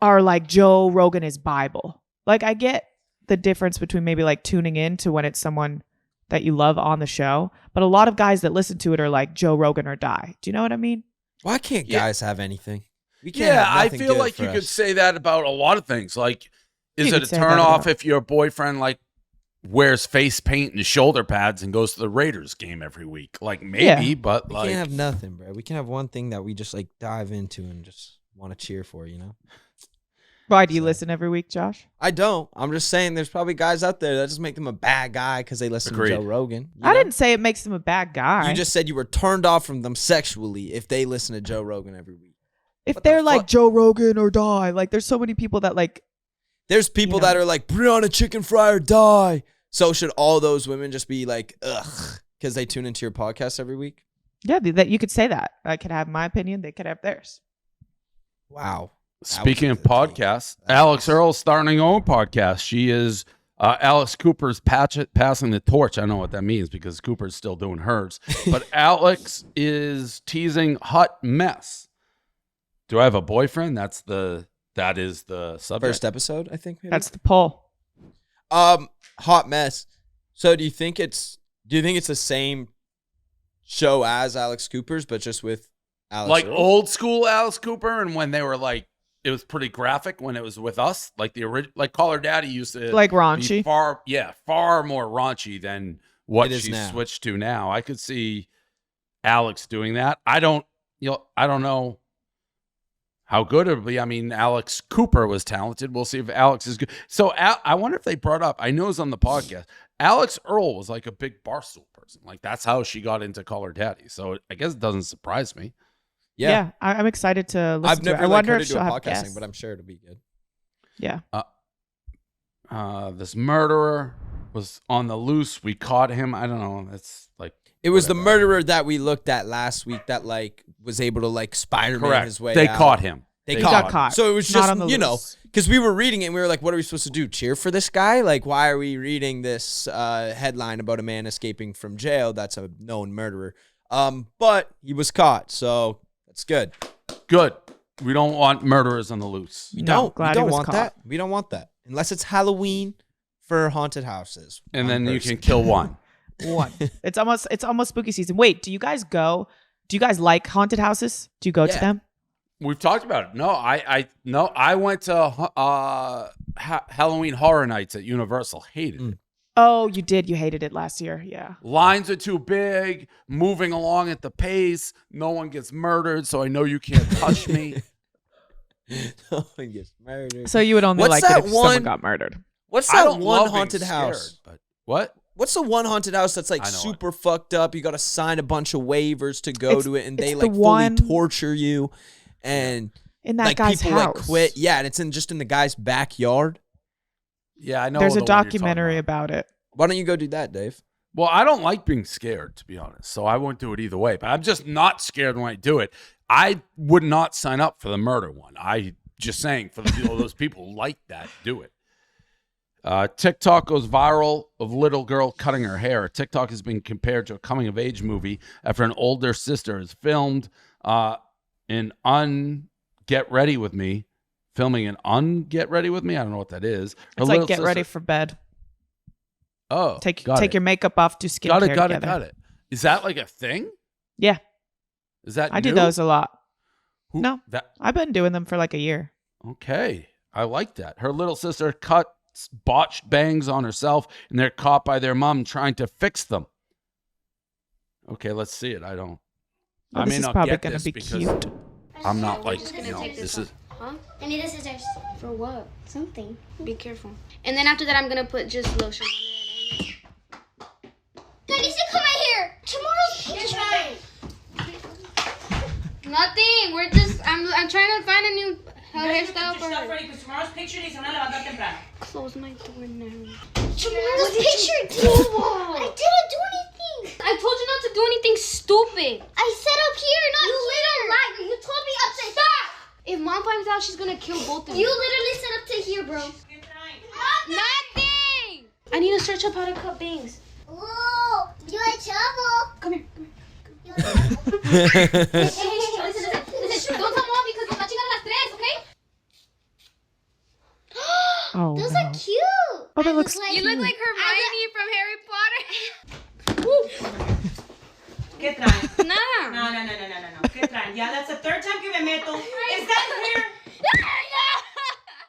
are like Joe Rogan is Bible. Like I get the difference between maybe like tuning in to when it's someone that you love on the show, but a lot of guys that listen to it are like Joe Rogan or die. Do you know what I mean? Why can't guys have anything? We can't Yeah, have I nothing feel good like for you us. could say that about a lot of things. Like, is You it could a say that turn off about- if your boyfriend like wears face paint and shoulder pads and goes to the Raiders game every week? Like maybe, Yeah. but We like can't have nothing, bro. We can have one thing that we just like dive into and just want to cheer for, you know? Why do you listen every week, Josh? I don't. I'm just saying there's probably guys out there that just make them a bad guy because they listen Agreed. to Joe Rogan. You I know? didn't say it makes him a bad guy. You just said you were turned off from them sexually if they listen to Joe Rogan every week. if what the they're like fuck? Joe Rogan or die, like there's so many people that like There's people know. that are like, Brianna Chickenfry or die. So should all those women just be like, ugh, because they tune into your podcast every week? that you could say that. I could have my opinion, they could have theirs. Wow. speaking was of a good take. podcasts, Alix Earle starting her own podcast. She is Alex Cooper's passing the torch. I know what that means because Cooper's still doing hers. But Alex is teasing hot mess. Do I have a boyfriend? That is the subject. First episode, I think. Maybe? That's the poll. Hot mess. So do you think it's the same show as Alex Cooper's, but just with Alex Like Earle? old school Alice Cooper, and when they were like, it was pretty graphic when it was with us. Like the original, like Call Her Daddy used to Like be raunchy. far more raunchy than what It is she's now. switched to now. I could see Alex doing that. I don't know how good it'll be. I mean, Alex Cooper was talented. We'll see if Alex is good. So I wonder if they brought up, I know it's on the podcast, Alix Earle was like a big Barstool person. Like that's how she got into Call Her Daddy. So I guess it doesn't surprise me. Yeah, I'm excited to listen I've to never it. I wonder heard if her do she'll a have podcasting, guests. but I'm sure it'll be good. Yeah. This murderer was on the loose. We caught him. I don't know. That's like It was the whatever. murderer that we looked at last week that like was able to like Spider-Man Correct. his way They out. caught him. They He caught got him. caught. So it was Not just, on the you know, loose. because we were reading it and we were like, what are we supposed to do? Cheer for this guy? Like, why are we reading this headline about a man escaping from jail that's a known murderer? But he was caught, so that's good. Good. We don't want murderers on the loose. No, we glad he don't was want caught. that. We don't want that unless it's Halloween for haunted houses. And One then you person. can kill one. One. It's almost spooky season. Wait, do you guys go? Do you guys like haunted houses? Do you go to Yeah. them? We've talked about it. No, I went to Halloween Horror Nights at Universal. Hated it. Oh, you did. You hated it last year. Yeah. Lines are too big, moving along at the pace. No one gets murdered, so I know you can't touch me. No one gets murdered. So you would only What's like it that if someone one- got murdered. What's I that don't one love being haunted scared, house? but what? What's the one haunted house that's like I know super fucked up? You got to sign a bunch of waivers to go It's- to it, and it's they the like one- fully torture you, and In that like guy's people house. like quit. Yeah, and it's just in the guy's backyard. Yeah, I know. There's the a one you're talking documentary about it. Why don't you go do that, Dave? Well, I don't like being scared, to be honest, so I won't do it either way. But I'm just not scared when I do it. I would not sign up for the murder one. I just saying for the people, those people like that, do it. TikTok goes viral of little girl cutting her hair. TikTok has been compared to a coming-of-age movie after an older sister is filmed in Get Ready With Me. Filming an Get Ready With Me? I don't know what that is. Her It's little like get ready sister- for bed. Oh, Take got your makeup off, do skincare Got together. it. Is that like a thing? Yeah, Is that I do new? those a lot. Who- No. That, I've been doing them for like a year. okay. I like that. Her little sister cut botched bangs on herself, and they're caught by their mom trying to fix them. Okay, let's see it. I don't. Well, I this may is not probably get gonna this be because cute. I'm not like, just you gonna know, take this this is. Huh? I need the scissors. For what? Something. Be careful. And then after that, I'm gonna put just lotion on it. That needs to come out here. Tomorrow's picture. Nothing. We're just. I'm trying to find a new hairstyle for her. Because tomorrow's picture needs to levantar temprano. Close my door now. Tomorrow's picture too. I didn't do anything. I told you not to do anything stupid. I said up here, not you here. You little liar. You told me up to stop. If mom finds out, she's gonna kill both of you. You literally said up to here, bro. Nothing. I need to search up how to cut bangs. Whoa, you had trouble. Come here. Listen. Don't tell mom because nos va a chingar a las 3, okay? Oh, Those no. are cute. Oh, that looks You look like Hermione from Harry Potter. ¿Qué traen? Nada. No. ¿Qué traen? Yeah, that's the third time que me meto. Is that here?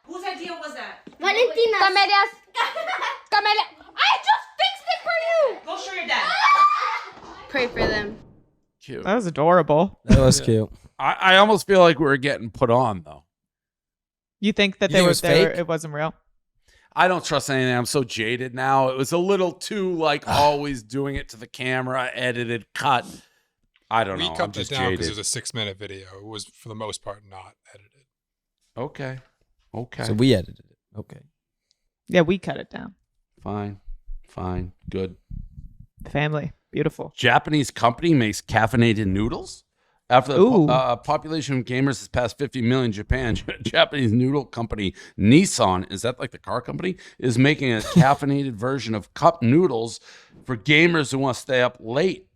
Whose idea was that? Valentina. Camelia. I just fixed it for you. Go show your dad. Pray for them. Cute. That was adorable. That was cute. I almost feel like we're getting put on though. You think that You think it was fake? it wasn't real? I don't trust anything. I'm so jaded now. It was a little too like always doing it to the camera, edited, cut. I don't We know. I'm cut it just down because jaded. it was a 6-minute video. It was, for the most part, not edited. Okay. So we edited it. Okay. Yeah, we cut it down. Fine. Good. Family. Beautiful. Japanese company makes caffeinated noodles. After the Ooh. population of gamers has passed 50 million in Japan, Japanese noodle company Nissan, is that like the car company, is making a caffeinated version of cup noodles for gamers who want to stay up late.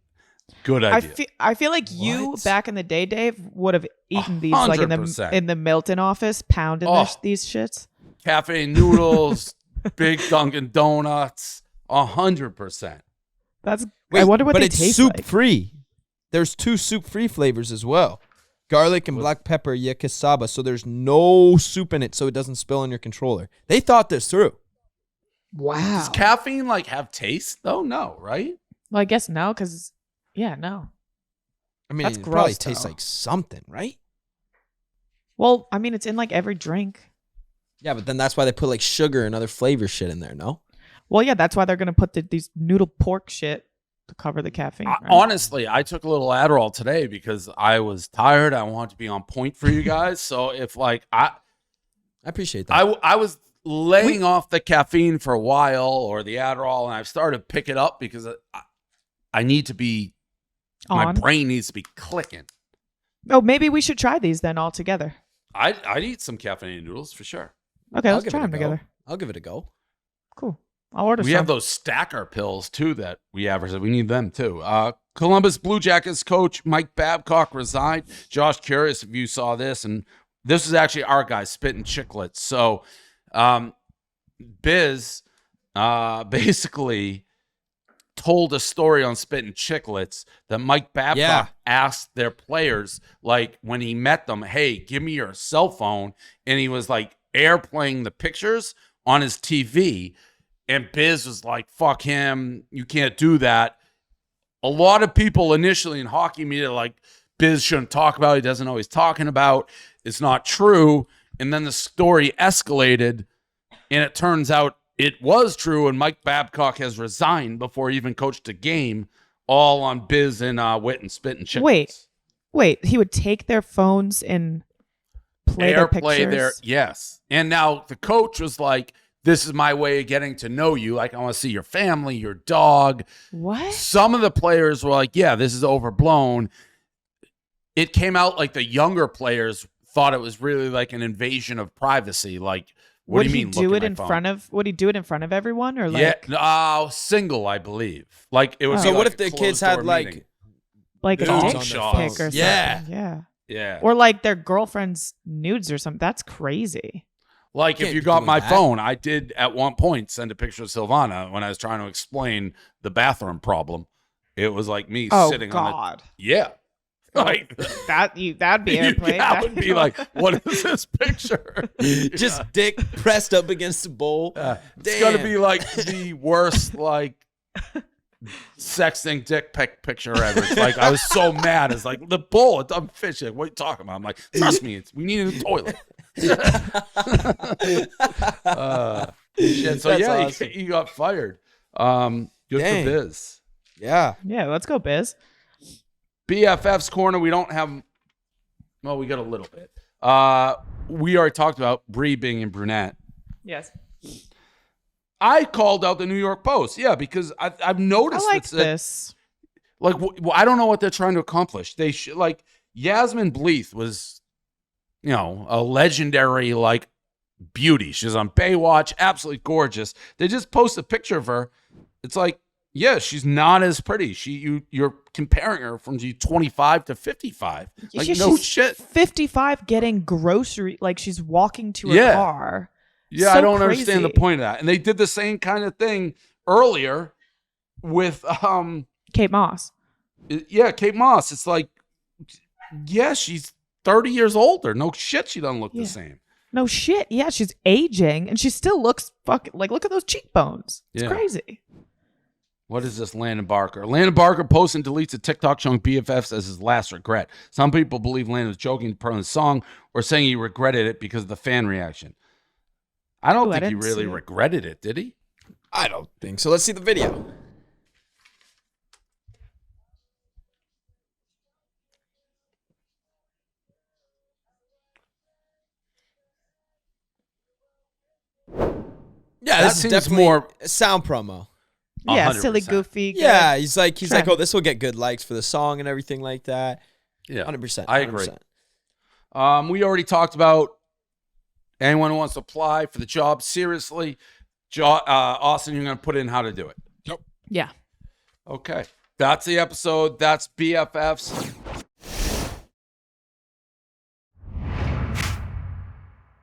Good idea. I feel like you What? back in the day, Dave, would have eaten these like in 100%. the Milton office, pounding Oh. these shits. Cafe noodles, big Dunkin' Donuts, 100%. That's. Wait, I wonder what but they it's taste soup like. free. There's 2 soup free flavors as well. Garlic and black pepper yakisaba. So there's no soup in it so it doesn't spill on your controller. They thought this through. Wow. Does caffeine like have taste though? No, right? Well, I guess no, because no. I mean, That's it probably gross, tastes though. like something, right? Well, I mean, it's in like every drink. Yeah, but then that's why they put like sugar and other flavor shit in there, no? Well, yeah, that's why they're gonna put these noodle pork shit to cover the caffeine. right? Honestly, I took a little Adderall today because I was tired. I wanted to be on point for you guys. So if like I appreciate that. I was laying off the caffeine for a while or the Adderall, and I've started to pick it up because I need to be, my On. brain needs to be clicking. Oh, maybe we should try these then all together. I'd eat some caffeinated noodles for sure. Okay, I'll let's give try it a them go. together. I'll give it a go. Cool. I'll order We some. have those stacker pills too that we advertise. We need them too. Columbus Blue Jackets coach Mike Babcock resigned. Josh, curious if you saw this, and this is actually our guy spitting chiclets. So, Biz basically told a story on Spittin' Chiclets that Mike Babcock asked their players, like when he met them, hey, give me your cell phone. And he was like airplaying the pictures on his TV. And Biz was like, fuck him. You can't do that. A lot of people initially in hockey media like, Biz shouldn't talk about it. He doesn't know what he's talking about. It's not true. And then the story escalated, and it turns out it was true, and Mike Babcock has resigned before he even coached a game, all on Biz and Wit and Spittin' Chiclets. Wait, he would take their phones and play their pictures? Yes. And now the coach was like, this is my way of getting to know you. Like, I want to see your family, your dog. What? Some of the players were like, yeah, this is overblown. It came out like the younger players thought it was really like an invasion of privacy. Like, what do you mean? Would he do it in front of everyone, or like? Yeah, single, I believe. Like it was. So like what if a the kids had closed-door like a Dong dick shots. pic or something? Yeah. Yeah. Or like their girlfriend's nudes or something. That's crazy. Like if you got my phone, I did at one point send a picture of Silvana when I was trying to explain the bathroom problem. It was like me sitting on the. Yeah. Like that'd be airplay. That would be like, what is this picture? Just dick pressed up against the bowl. It's gonna be like the worst like sexting dick pic picture ever. It's like I was so mad. It's like the bowl, it's I'm fishing. What are you talking about? I'm like, trust me, we need a new toilet. Shit. So That's yeah, awesome. he got fired. Good Dang. for Biz. Yeah. Yeah, let's go, Biz. BFFs corner, we don't have. Well, we got a little bit. We already talked about Brie being in brunette. Yes. I called out the New York Post, because I've noticed I like that, this. like, I don't know what they're trying to accomplish. They should like Yasmin Bleeth was, a legendary like beauty. She's on Baywatch, absolutely gorgeous. They just post a picture of her. It's like. Yeah, she's not as pretty. You're comparing her from 25 to 55. Like, she's no shit. 55 getting grocery, like she's walking to her car. Yeah, So I don't crazy. understand the point of that. And they did the same kind of thing earlier with Kate Moss. Yeah, Kate Moss. It's like, yeah, she's 30 years older. No shit, she doesn't look the same. No shit. Yeah, she's aging and she still looks fucking like, look at those cheekbones. It's crazy. What is this, Landon Barker? Landon Barker posts and deletes a TikTok showing BFFs as his last regret. Some people believe Landon was joking to promote the song or saying he regretted it because of the fan reaction. I don't think he really regretted it, did he? I don't think so. Let's see the video. Yeah, That this is seems definitely more- a sound promo. Yeah, 100%. silly, goofy. good. Yeah, he's like, Trend. oh, this will get good likes for the song and everything like that. Yeah, 100%. I agree. We already talked about anyone who wants to apply for the job. Seriously, Austin, you're going to put in how to do it. Yeah. Okay. That's the episode. That's BFFs.